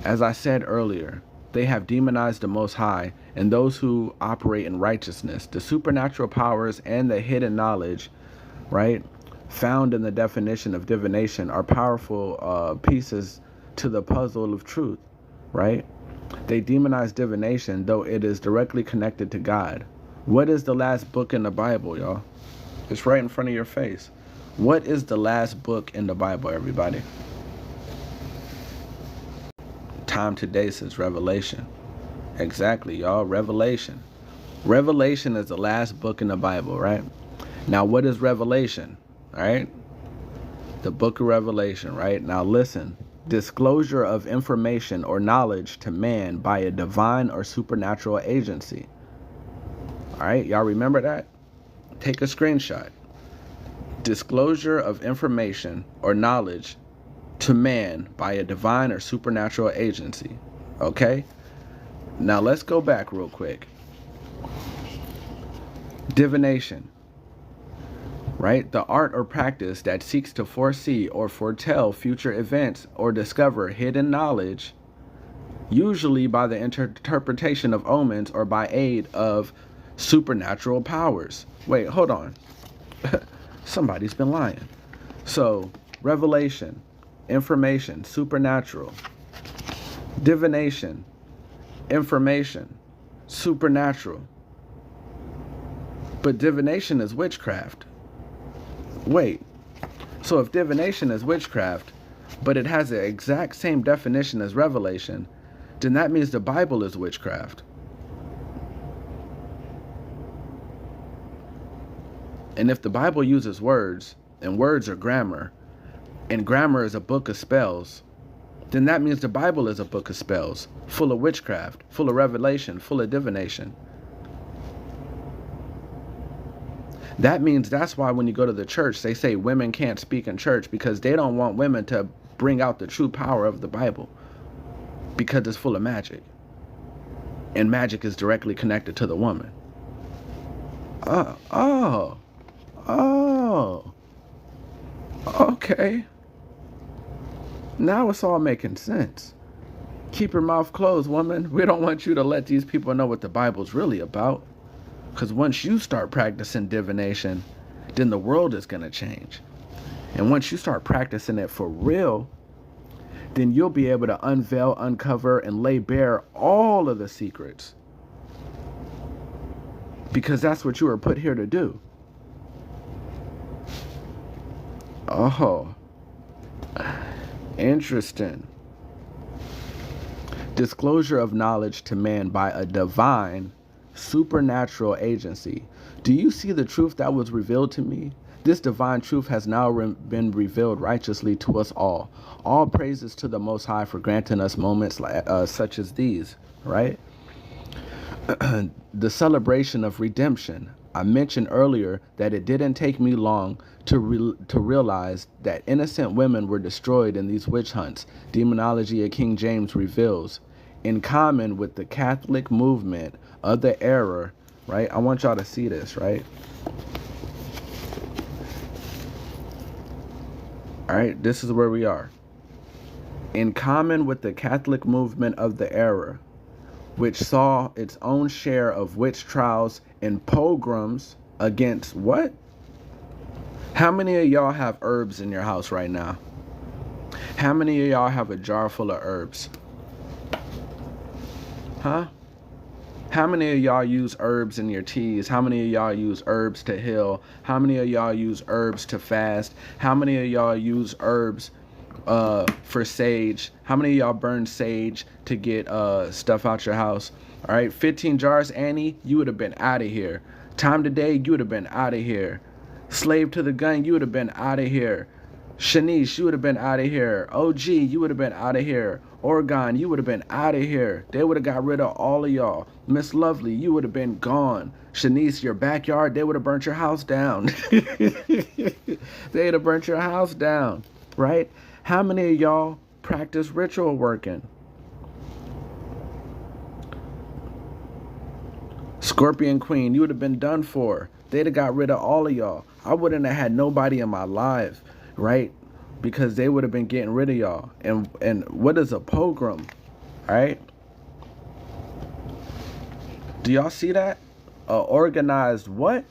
As I said earlier, they have demonized the Most High and those who operate in righteousness. The supernatural powers and the hidden knowledge, right, found in the definition of divination are powerful pieces to the puzzle of truth, right? They demonize divination, though it is directly connected to God. What is the last book in the Bible, y'all? It's right in front of your face. What is the last book in the Bible, everybody? Time today says Revelation. Exactly, y'all. Revelation. Revelation is the last book in the Bible, right? Now, what is Revelation? All right? The book of Revelation, right? Now, listen. Disclosure of information or knowledge to man by a divine or supernatural agency. All right? Y'all remember that? Take a screenshot. Disclosure of information or knowledge to man by a divine or supernatural agency. Okay? Now, let's go back real quick. Divination. Right? The art or practice that seeks to foresee or foretell future events or discover hidden knowledge, usually by the interpretation of omens or by aid of supernatural powers. Wait, hold on. Somebody's been lying. So, revelation, information, supernatural. Divination, information, supernatural. But divination is witchcraft. Wait, so if divination is witchcraft, but it has the exact same definition as revelation, then that means the Bible is witchcraft. And if the Bible uses words, and words are grammar, and grammar is a book of spells, then that means the Bible is a book of spells, full of witchcraft, full of revelation, full of divination. That means that's why when you go to the church, they say women can't speak in church, because they don't want women to bring out the true power of the Bible, because it's full of magic. And magic is directly connected to the woman. Okay. Now it's all making sense. Keep your mouth closed, woman. We don't want you to let these people know what the Bible's really about. Because once you start practicing divination, then the world is going to change. And once you start practicing it for real, then you'll be able to unveil, uncover, and lay bare all of the secrets. Because that's what you were put here to do. Oh, interesting. Disclosure of knowledge to man by a divine supernatural agency. Do you see the truth that was revealed to me? This divine truth has now been revealed righteously to us all. All praises to the Most High for granting us moments such as these, right? The celebration of redemption. I mentioned earlier that it didn't take me long to realize that innocent women were destroyed in these witch hunts. Demonology of King James reveals, in common with the Catholic movement of the era, right? I want y'all to see this, right? All right, this is where we are. In common with the Catholic movement of the era, which saw its own share of witch trials and pogroms against what? How many of y'all have herbs in your house right now? How many of y'all have a jar full of herbs? Huh? How many of y'all use herbs in your teas? How many of y'all use herbs to heal? How many of y'all use herbs to fast? How many of y'all use herbs for sage? How many of y'all burn sage to get stuff out your house? All right, 15 jars, Annie, you would have been out of here. Time today, you would have been out of here. Slave to the gun, you would have been out of here. Shanice, you would have been out of here. OG, you would have been out of here. Oregon, you would have been out of here. They would have got rid of all of y'all. Miss Lovely, you would have been gone. Shanice, your backyard, they would have burnt your house down. They'd have burnt your house down, right? How many of y'all practice ritual working? Scorpion Queen, you would have been done for. They'd have got rid of all of y'all. I wouldn't have had nobody in my life, right? Because they would have been getting rid of y'all. And what is a pogrom, right? Do y'all see that? Organized what?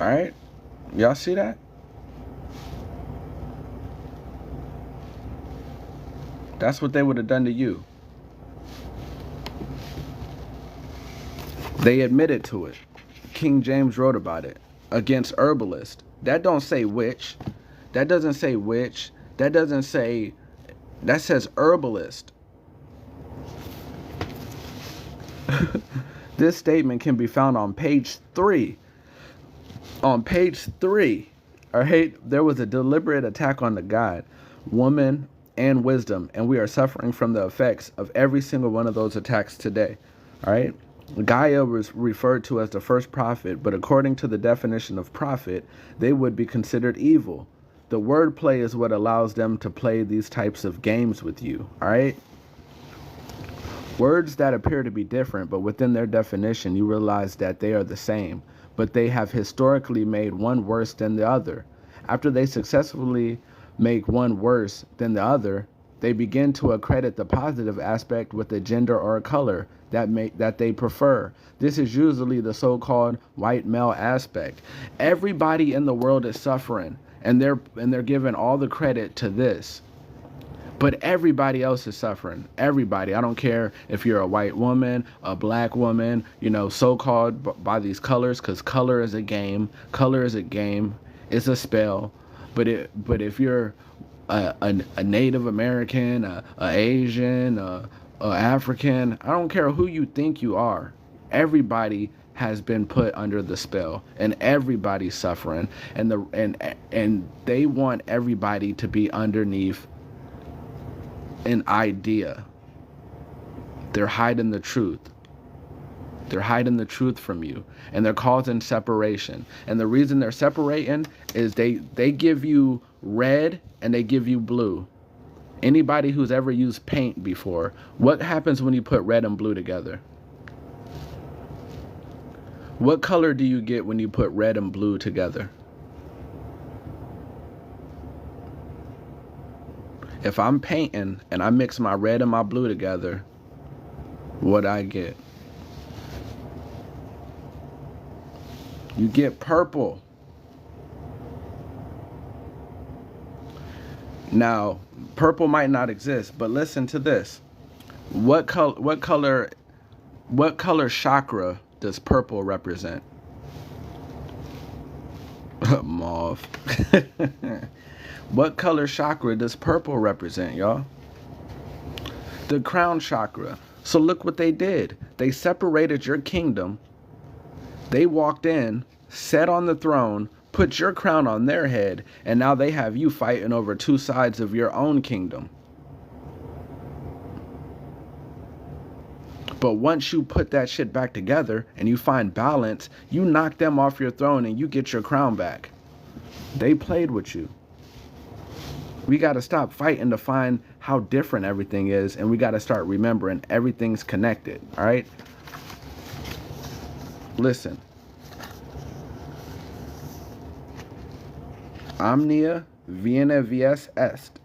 All right? Y'all see that? That's what they would have done to you. They admitted to it. King James wrote about it. against herbalist. That don't say witch. That doesn't say witch. That doesn't say, that says herbalist. This statement can be found on page 3. On page 3, all right, there was a deliberate attack on the God, woman, and wisdom, and we are suffering from the effects of every single one of those attacks today. All right. Gaia was referred to as the first prophet, but according to the definition of prophet, they would be considered evil. The wordplay is what allows them to play these types of games with you. All right. Words that appear to be different, but within their definition, you realize that they are the same, but they have historically made one worse than the other. After they successfully make one worse than the other, they begin to accredit the positive aspect with a gender or a color that they prefer. This is usually the so-called white male aspect. Everybody in the world is suffering, and they're given all the credit to this. But everybody else is suffering. Everybody. I don't care if you're a white woman, a black woman, so-called by these colors, because color is a game. Color is a game. It's a spell. But if you're a Native American, a Asian, a African, I don't care who you think you are. Everybody has been put under the spell, and everybody's suffering. And they want everybody to be underneath an idea. They're hiding the truth. They're hiding the truth from you, and they're causing separation. And the reason they're separating is they give you red and they give you blue. Anybody who's ever used paint before, what happens when you put red and blue together? What color do you get when you put red and blue together? If I'm painting and I mix my red and my blue together, what I get? You get purple. Now, purple might not exist, but listen to this. What color chakra does purple represent? Mauve. What color chakra does purple represent, y'all? The crown chakra. So look what they did. They separated your kingdom. They walked in, sat on the throne, put your crown on their head, and now they have you fighting over two sides of your own kingdom. But once you put that shit back together and you find balance, you knock them off your throne and you get your crown back. They played with you. We got to stop fighting to find how different everything is, and we got to start remembering everything's connected, all right? Listen. Omnia Viena Vies Est.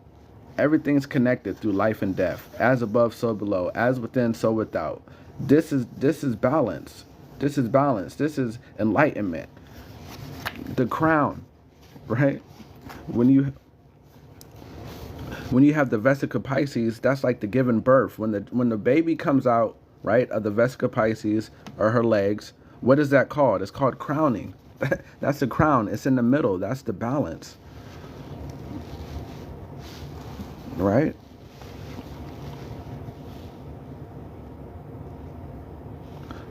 Everything's connected through life and death. As above, so below. As within, so without. This is balance. This is balance. This is enlightenment. The crown, right? When you have the Vesica Pisces, that's like the giving birth. When the baby comes out, right, of the Vesica Pisces or her legs, what is that called? It's called crowning. That's the crown. It's in the middle. That's the balance. Right?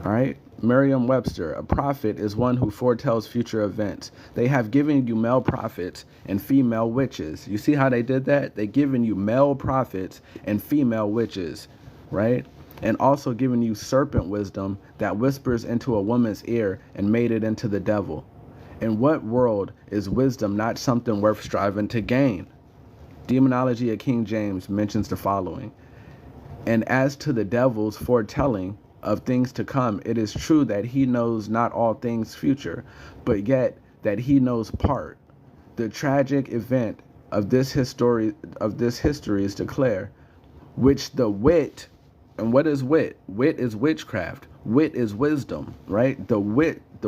All right. Merriam-Webster, a prophet is one who foretells future events. They have given you male prophets and female witches. You see how they did that? They given you male prophets and female witches, right? And also given you serpent wisdom that whispers into a woman's ear and made it into the devil. In what world is wisdom not something worth striving to gain? Demonology of King James mentions the following. And as to the devil's foretelling of things to come, it is true that he knows not all things future, but yet that he knows part. The tragic event of this history is declare, which the wit, and what is wit? Wit is witchcraft. Wit is wisdom, right? The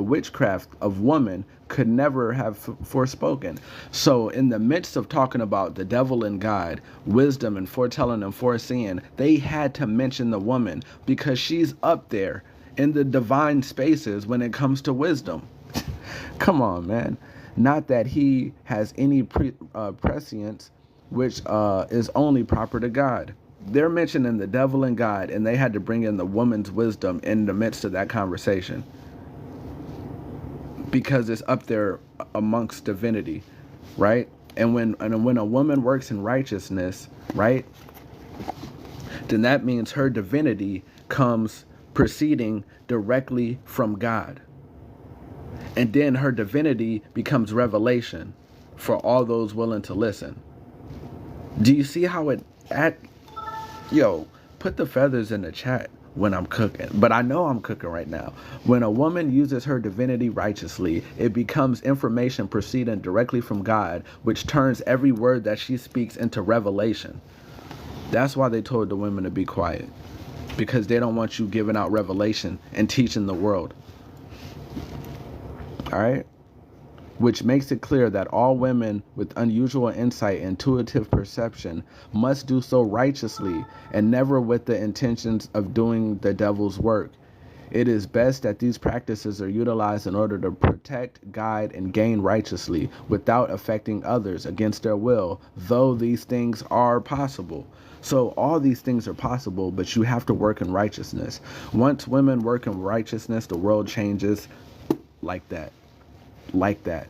witchcraft of woman could never have forespoken. So in the midst of talking about the devil and God, wisdom and foretelling and foreseeing, they had to mention the woman because she's up there in the divine spaces when it comes to wisdom. Come on, man. Not that he has any prescience, which is only proper to God. They're mentioning the devil and God, and they had to bring in the woman's wisdom in the midst of that conversation because it's up there amongst divinity, right? And when a woman works in righteousness, right, then that means her divinity comes proceeding directly from God. And then her divinity becomes revelation for all those willing to listen. Do you see how yo, put the feathers in the chat when I'm cooking. But I know I'm cooking right now. When a woman uses her divinity righteously, it becomes information proceeding directly from God, which turns every word that she speaks into revelation. That's why they told the women to be quiet, because they don't want you giving out revelation and teaching the world. All right? Which makes it clear that all women with unusual insight and intuitive perception must do so righteously and never with the intentions of doing the devil's work. It is best that these practices are utilized in order to protect, guide, and gain righteously without affecting others against their will, though these things are possible. So all these things are possible, but you have to work in righteousness. Once women work in righteousness, the world changes like that. Like that.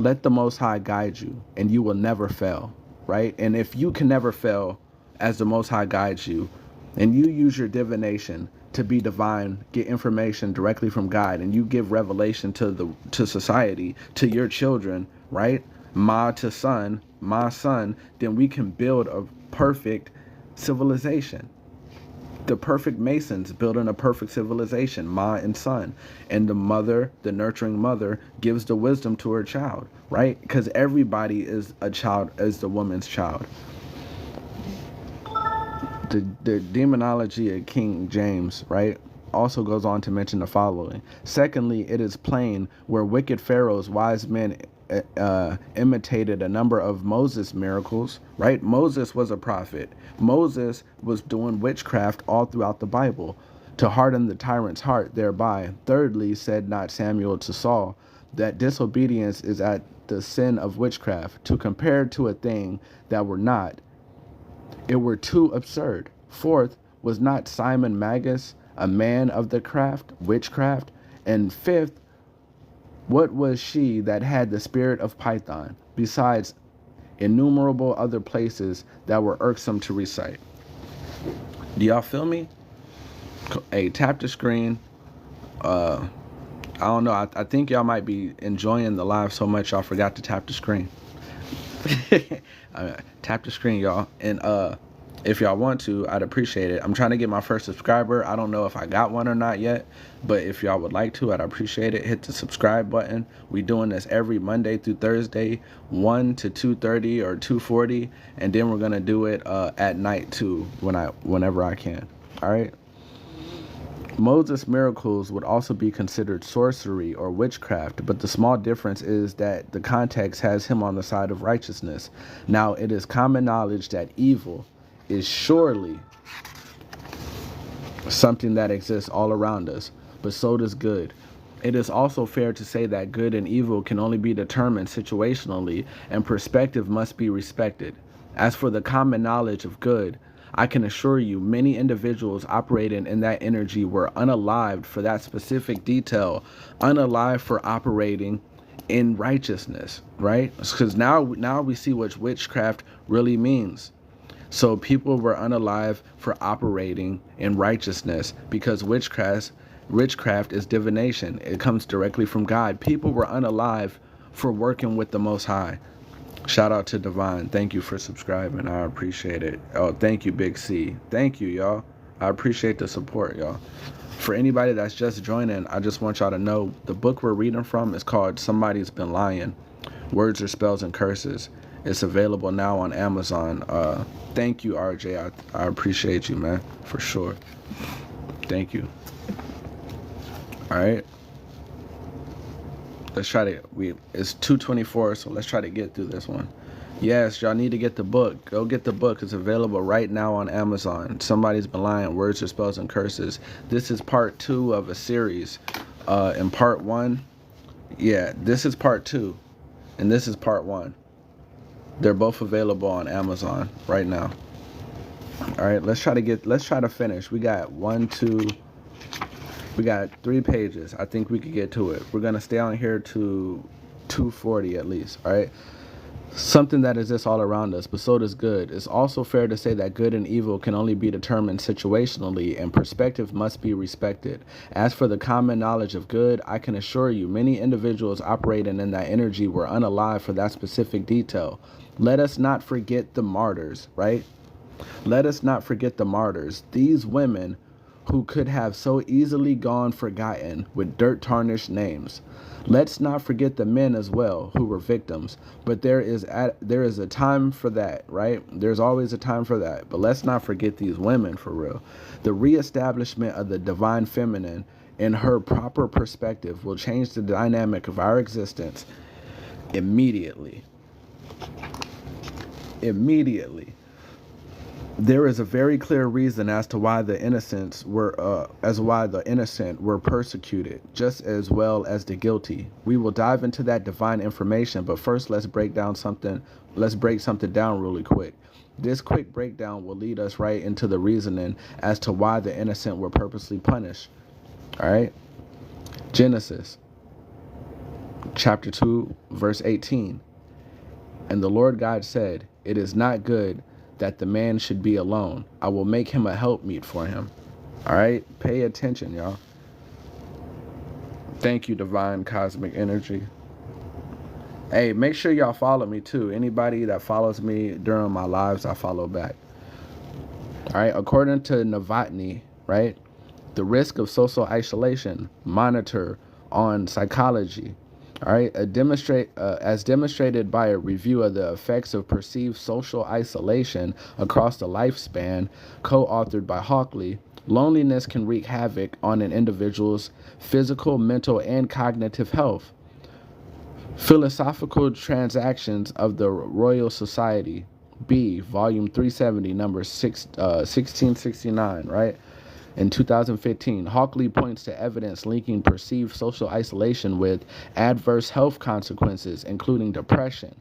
Let the Most High guide you, and you will never fail, right? And if you can never fail as the Most High guides you, and you use your divination to be divine, get information directly from God, and you give revelation to society, to your children, right? My son, then we can build a perfect civilization. The perfect Masons building a perfect civilization, Ma and son. And the mother, the nurturing mother, gives the wisdom to her child, right? Because everybody is a child, as the woman's child. The demonology of King James, right, also goes on to mention the following. Secondly, it is plain where wicked pharaohs, wise men, imitated a number of Moses' miracles, right? Moses was a prophet. Moses was doing witchcraft all throughout the Bible to harden the tyrant's heart thereby. Thirdly, said not Samuel to Saul, that disobedience is at the sin of witchcraft, to compare to a thing that were not, it were too absurd. Fourth, was not Simon Magus a man of the craft, witchcraft? And fifth, what was she that had the spirit of Python, besides innumerable other places that were irksome to recite? Do y'all feel me? Hey, tap the screen. I don't know. I think y'all might be enjoying the live so much y'all forgot to tap the screen. Tap the screen, y'all. And if y'all want to, I'd appreciate it. I'm trying to get my first subscriber. I don't know if I got one or not yet, but if y'all would like to, I'd appreciate it. Hit the subscribe button. We doing this every Monday through Thursday, 1 to 2:30 or 2:40, and then we're gonna do it at night too, whenever I can. All right. Moses' miracles would also be considered sorcery or witchcraft, but the small difference is that the context has him on the side of righteousness. Now, it is common knowledge that evil is surely something that exists all around us, but so does good. It is also fair to say that good and evil can only be determined situationally, and perspective must be respected. As for the common knowledge of good, I can assure you many individuals operating in that energy were unalived for that specific detail, unalived for operating in righteousness, right? Because now we see what witchcraft really means. So people were unalive for operating in righteousness, because witchcraft is divination. It comes directly from God. People were unalive for working with the Most High. Shout out to Divine. Thank you for subscribing. I appreciate it. Oh, thank you, Big C. Thank you, y'all. I appreciate the support, y'all. For anybody that's just joining, I just want y'all to know the book we're reading from is called Somebody's Been Lying. Words or Spells and Curses. It's available now on Amazon. Thank you, RJ. I appreciate you, man, for sure. Thank you. All right. Let's try to, it's 2:24, so let's try to get through this one. Yes, y'all need to get the book. Go get the book. It's available right now on Amazon. Somebody's Been Lying, Words or Spells and Curses. This is part 2 of a series. In part 1, Yeah, this is part 2, and this is part 1. They're both available on Amazon right now. All right, let's try to finish. We got 3 pages. I think we could get to it. We're gonna stay on here to 240 at least. All right. Something that exists all around us, but so does good. It's also fair to say that good and evil can only be determined situationally, and perspective must be respected. As for the common knowledge of good, I can assure you many individuals operating in that energy were unalive for that specific detail. Let us not forget the martyrs, right? Let us not forget the martyrs. These women who could have so easily gone forgotten with dirt-tarnished names. Let's not forget the men as well who were victims, but there is a time for that, right? There's always a time for that, but let's not forget these women for real. The reestablishment of the divine feminine in her proper perspective will change the dynamic of our existence immediately. Immediately. There is a very clear reason as to why the innocent were persecuted, just as well as the guilty. We will dive into that divine information, but first let's break something down really quick. This quick breakdown will lead us right into the reasoning as to why the innocent were purposely punished. All right? Genesis chapter 2, verse 18. And the Lord God said, "It is not good that the man should be alone. I will make him a helpmeet for him." All right? Pay attention, y'all. Thank you, divine cosmic energy. Hey, make sure y'all follow me too. Anybody that follows me during my lives, I follow back. All right? According to Novotny, right? The risk of social isolation, monitor on psychology. All right, as demonstrated by a review of the effects of perceived social isolation across the lifespan, co-authored by Hockley, loneliness can wreak havoc on an individual's physical, mental, and cognitive health. Philosophical Transactions of the Royal Society, B, Volume 370, number 1669, right? In 2015, Hockley points to evidence linking perceived social isolation with adverse health consequences, including depression,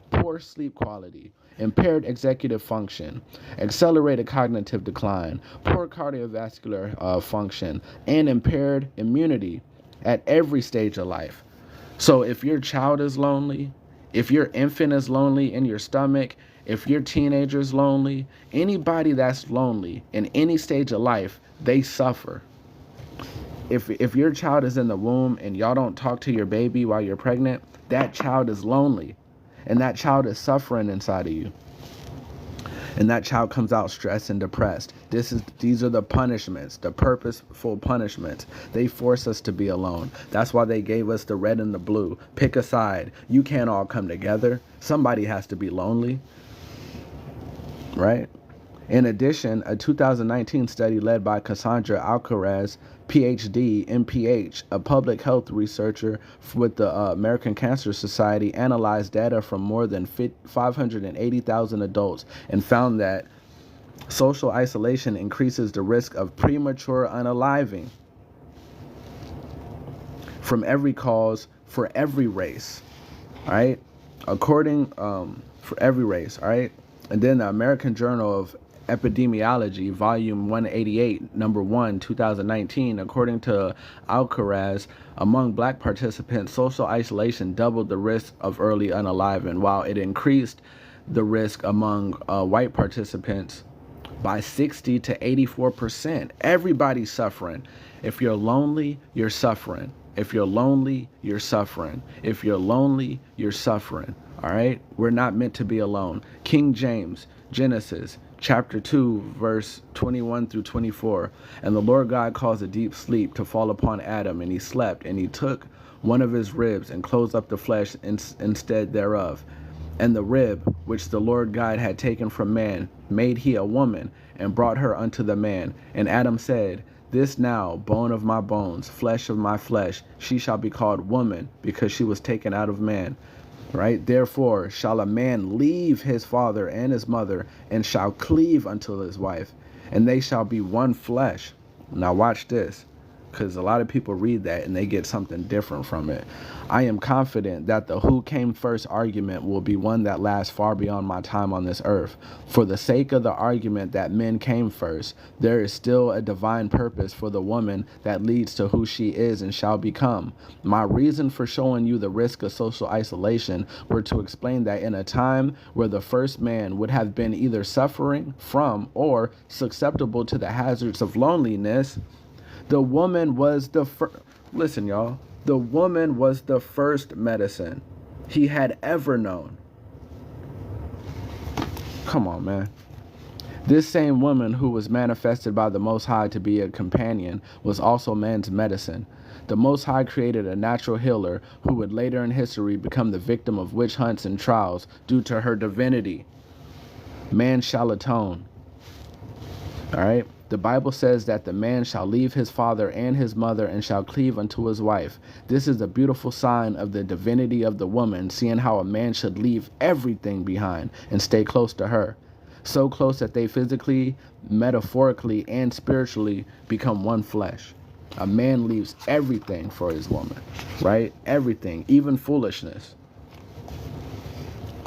poor sleep quality, impaired executive function, accelerated cognitive decline, poor cardiovascular function, and impaired immunity at every stage of life. So if your child is lonely, if your infant is lonely in your stomach, if your teenager is lonely, anybody that's lonely in any stage of life, they suffer. If your child is in the womb and y'all don't talk to your baby while you're pregnant, that child is lonely, and that child is suffering inside of you. And that child comes out stressed and depressed. These are the punishments, the purposeful punishments. They force us to be alone. That's why they gave us the red and the blue. Pick a side. You can't all come together. Somebody has to be lonely, right? In addition, a 2019 study led by Cassandra Alcaraz, PhD, MPH, a public health researcher with the American Cancer Society, analyzed data from more than 580,000 adults and found that social isolation increases the risk of premature unaliving from every cause for every race, all right? For every race, all right? And then the American Journal of Epidemiology, Volume 188, Number 1, 2019, according to Alcaraz, among black participants, social isolation doubled the risk of early unaliving, while it increased the risk among white participants by 60 to 84%. Everybody's suffering. If you're lonely, you're suffering. If you're lonely, you're suffering. If you're lonely, you're suffering. All right? We're not meant to be alone. King James, Genesis, chapter 2, verse 21 through 24. And the Lord God caused a deep sleep to fall upon Adam, and he slept, and he took one of his ribs and closed up the flesh instead thereof. And the rib which the Lord God had taken from man made he a woman, and brought her unto the man. And Adam said, "This now, bone of my bones, flesh of my flesh, she shall be called woman, because she was taken out of man." Right? Therefore shall a man leave his father and his mother, and shall cleave unto his wife, and they shall be one flesh. Now watch this. because a lot of people read that and they get something different from it. I am confident that the who came first argument will be one that lasts far beyond my time on this earth. For the sake of the argument that men came first, there is still a divine purpose for the woman that leads to who she is and shall become. My reason for showing you the risk of social isolation were to explain that in a time where the first man would have been either suffering from or susceptible to the hazards of loneliness, the woman was the first. Listen, y'all. The woman was the first medicine he had ever known. Come on, man. This same woman who was manifested by the Most High to be a companion was also man's medicine. The Most High created a natural healer who would later in history become the victim of witch hunts and trials due to her divinity. Man shall atone. All right? The Bible says that the man shall leave his father and his mother and shall cleave unto his wife. This is a beautiful sign of the divinity of the woman, seeing how a man should leave everything behind and stay close to her. So close that they physically, metaphorically, and spiritually become one flesh. A man leaves everything for his woman, right? Everything, even foolishness.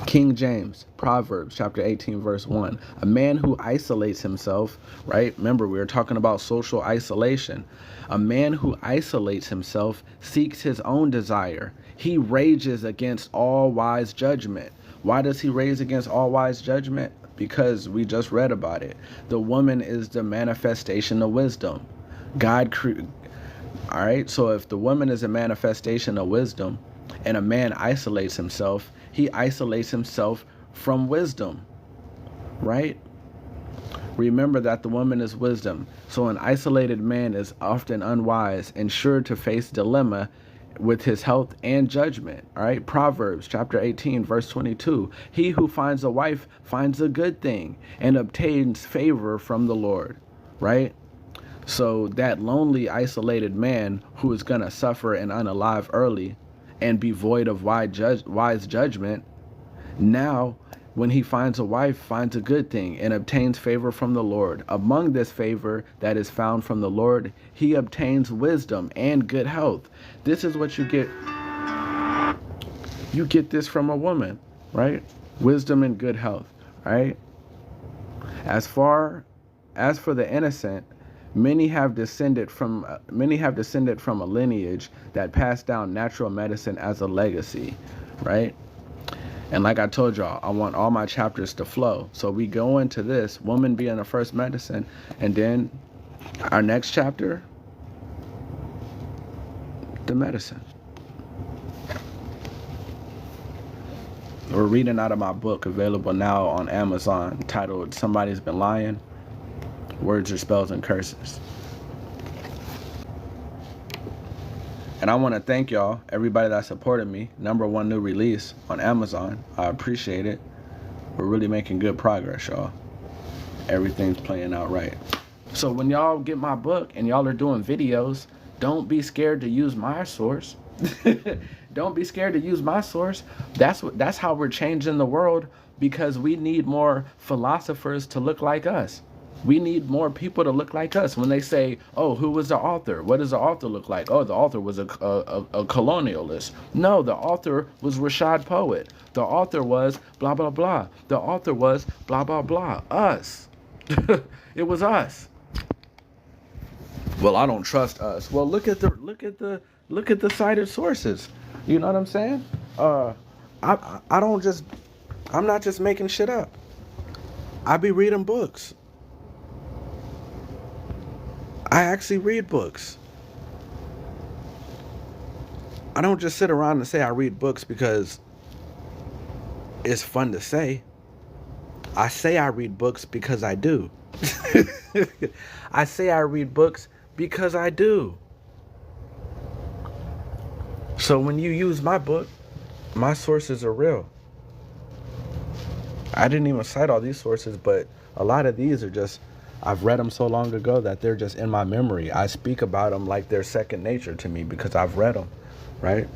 King James, Proverbs chapter 18, verse 1. A man who isolates himself, right? Remember, we were talking about social isolation. A man who isolates himself seeks his own desire. He rages against all wise judgment. Why does he rage against all wise judgment? Because we just read about it. The woman is the manifestation of wisdom. All right, so if the woman is a manifestation of wisdom and a man isolates himself, he isolates himself from wisdom, right? Remember that the woman is wisdom. So an isolated man is often unwise and sure to face dilemma with his health and judgment. All right, Proverbs chapter 18, verse 22. He who finds a wife finds a good thing and obtains favor from the Lord, right? So that lonely, isolated man who is going to suffer and unalive early and be void of wise judgment, now when he finds a wife, finds a good thing and obtains favor from the Lord. Among this favor that is found from the Lord, he obtains wisdom and good health. This is what you get. You get this from a woman, right? Wisdom and good health, right? As for the innocent, many have descended from a lineage that passed down natural medicine as a legacy, right? And like I told y'all, I want all my chapters to flow. So we go into this, woman being the first medicine, and then our next chapter, the medicine. We're reading out of my book, available now on Amazon, titled Somebody's Been Lying, Words or Spells and Curses. And I want to thank y'all, everybody that supported me. #1 new release on Amazon. I appreciate it. We're really making good progress, y'all. Everything's playing out right. So when y'all get my book and y'all are doing videos, don't be scared to use my source. Don't be scared to use my source. That's how we're changing the world, because we need more philosophers to look like us. We need more people to look like us. When they say, oh, who was the author? What does the author look like? Oh, the author was a colonialist. No, the author was Rashad Poet. The author was blah, blah, blah. The author was blah, blah, blah. Us. It was us. Well, I don't trust us. Well, look at the cited sources. You know what I'm saying? I'm not just making shit up. I be reading books. I actually read books. I don't just sit around and say I read books because it's fun to say. I say I read books because I do. I say I read books because I do. So when you use my book, my sources are real. I didn't even cite all these sources, but a lot of these are just, I've read them so long ago that they're just in my memory. I speak about them like they're second nature to me because I've read them, right?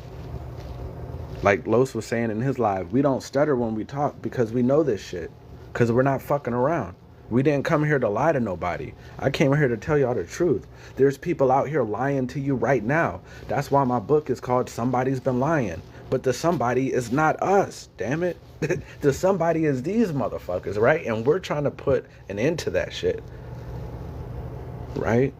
Like Los was saying in his live, we don't stutter when we talk because we know this shit, because we're not fucking around. We didn't come here to lie to nobody. I came here to tell y'all the truth. There's people out here lying to you right now. That's why my book is called Somebody's Been Lying. But the somebody is not us, damn it. The somebody is these motherfuckers, right? And we're trying to put an end to that shit, right?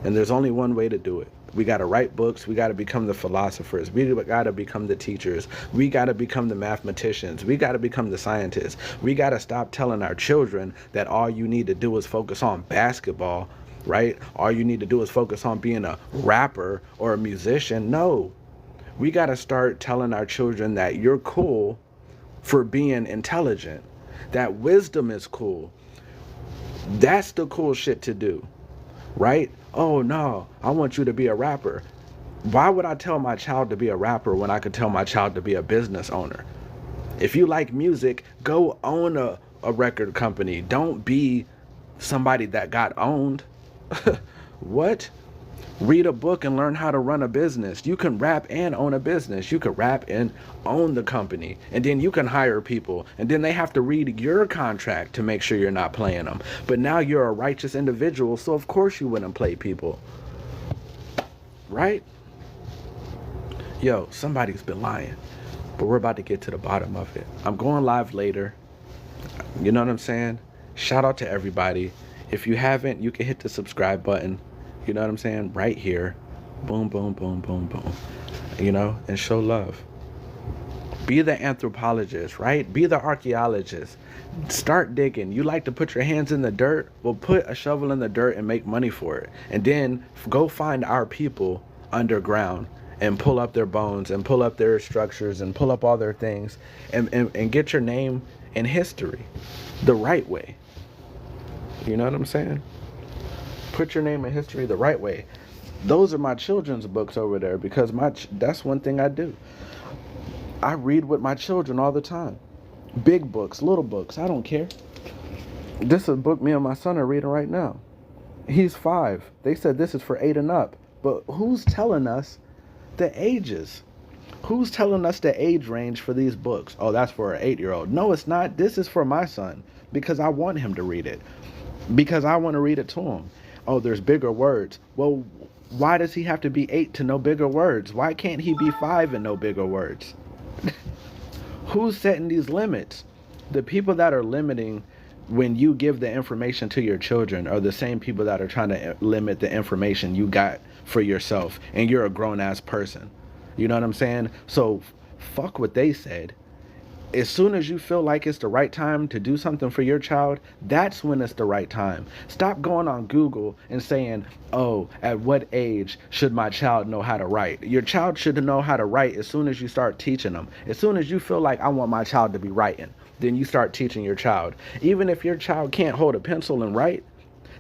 And there's only one way to do it. We got to write books. We got to become the philosophers. We got to become the teachers. We got to become the mathematicians. We got to become the scientists. We got to stop telling our children that all you need to do is focus on basketball, right? All you need to do is focus on being a rapper or a musician. No. We got to start telling our children that you're cool for being intelligent, that wisdom is cool. That's the cool shit to do, right? Oh no, I want you to be a rapper. Why would I tell my child to be a rapper when I could tell my child to be a business owner? If you like music, go own a record company. Don't be somebody that got owned. What? Read a book and learn how to run a business. You can rap and own a business. You can rap and own the company. And then you can hire people. And then they have to read your contract to make sure you're not playing them. But now you're a righteous individual, so of course you wouldn't play people. Right? Yo, somebody's been lying. But we're about to get to the bottom of it. I'm going live later. You know what I'm saying? Shout out to everybody. If you haven't, you can hit the subscribe button. You know what I'm saying? Right here. Boom, boom, boom, boom, boom. You know, and show love. Be the anthropologist, right? Be the archaeologist. Start digging. You like to put your hands in the dirt? Well, put a shovel in the dirt and make money for it. And then go find our people underground and pull up their bones and pull up their structures and pull up all their things and get your name in history the right way. You know what I'm saying? Put your name in history the right way. Those are my children's books over there because that's one thing I do. I read with my children all the time. Big books, little books, I don't care. This is a book me and my son are reading right now. He's 5. They said this is for 8 and up. But who's telling us the ages? Who's telling us the age range for these books? Oh, that's for an 8-year-old. No, it's not. This is for my son because I want him to read it. Because I want to read it to him. Oh, there's bigger words. Well, why does he have to be 8 to know bigger words? Why can't he be 5 and know bigger words? Who's setting these limits? The people that are limiting when you give the information to your children are the same people that are trying to limit the information you got for yourself, and you're a grown-ass person. You know what I'm saying? So fuck what they said. As soon as you feel like it's the right time to do something for your child, that's when it's the right time. Stop going on Google and saying, oh, at what age should my child know how to write? Your child should know how to write as soon as you start teaching them. As soon as you feel like I want my child to be writing, then you start teaching your child. Even if your child can't hold a pencil and write,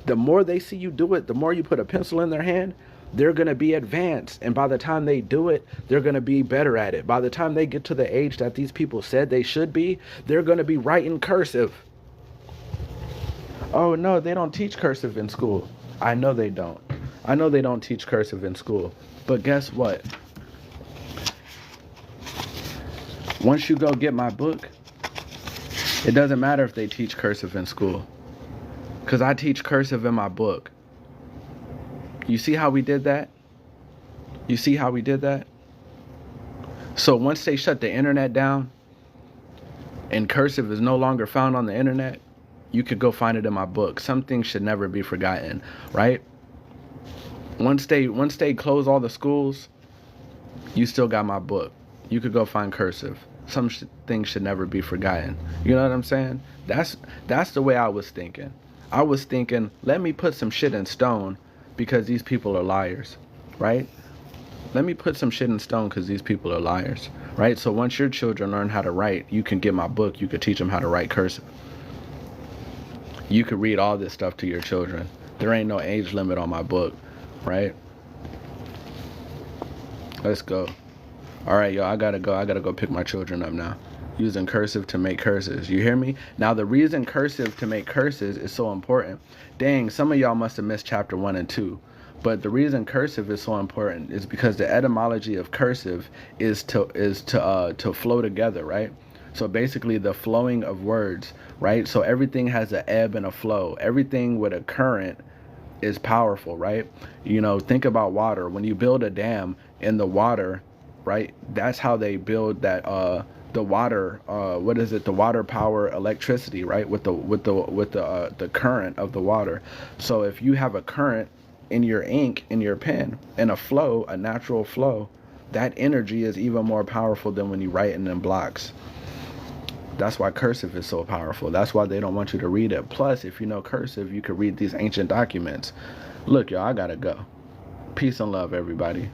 the more they see you do it, the more you put a pencil in their hand, they're going to be advanced. And by the time they do it, they're going to be better at it. By the time they get to the age that these people said they should be, they're going to be writing cursive. Oh, no, they don't teach cursive in school. I know they don't. I know they don't teach cursive in school. But guess what? Once you go get my book, it doesn't matter if they teach cursive in school. Because I teach cursive in my book. You see how we did that? You see how we did that? So once they shut the internet down and cursive is no longer found on the internet, you could go find it in my book. Some things should never be forgotten, right? Once they close all the schools, you still got my book. You could go find cursive. Some things should never be forgotten. You know what I'm saying? That's the way I was thinking. I was thinking, let me put some shit in stone because these people are liars, right? Let me put some shit in stone because these people are liars, right? So once your children learn how to write, you can get my book. You could teach them how to write cursive. You could read all this stuff to your children. There ain't no age limit on my book, right? Let's go. All right, y'all, I gotta go pick my children up now. Using cursive to make curses. You hear me? Now, the reason cursive to make curses is so important. Dang, some of y'all must have missed chapter 1 and 2. But the reason cursive is so important is because the etymology of cursive is to flow together, right? So basically the flowing of words, right? So everything has an ebb and a flow. Everything with a current is powerful, right? You know, think about water. When you build a dam in the water, right? That's how they build that the water what is it? The water power electricity, right? With the current of the water. So if you have a current in your ink, in your pen, and a flow, a natural flow, that energy is even more powerful than when you write it in blocks. That's why cursive is so powerful. That's why they don't want you to read it. Plus, if you know cursive, you could read these ancient documents. Look, y'all, I gotta go. Peace and love, everybody.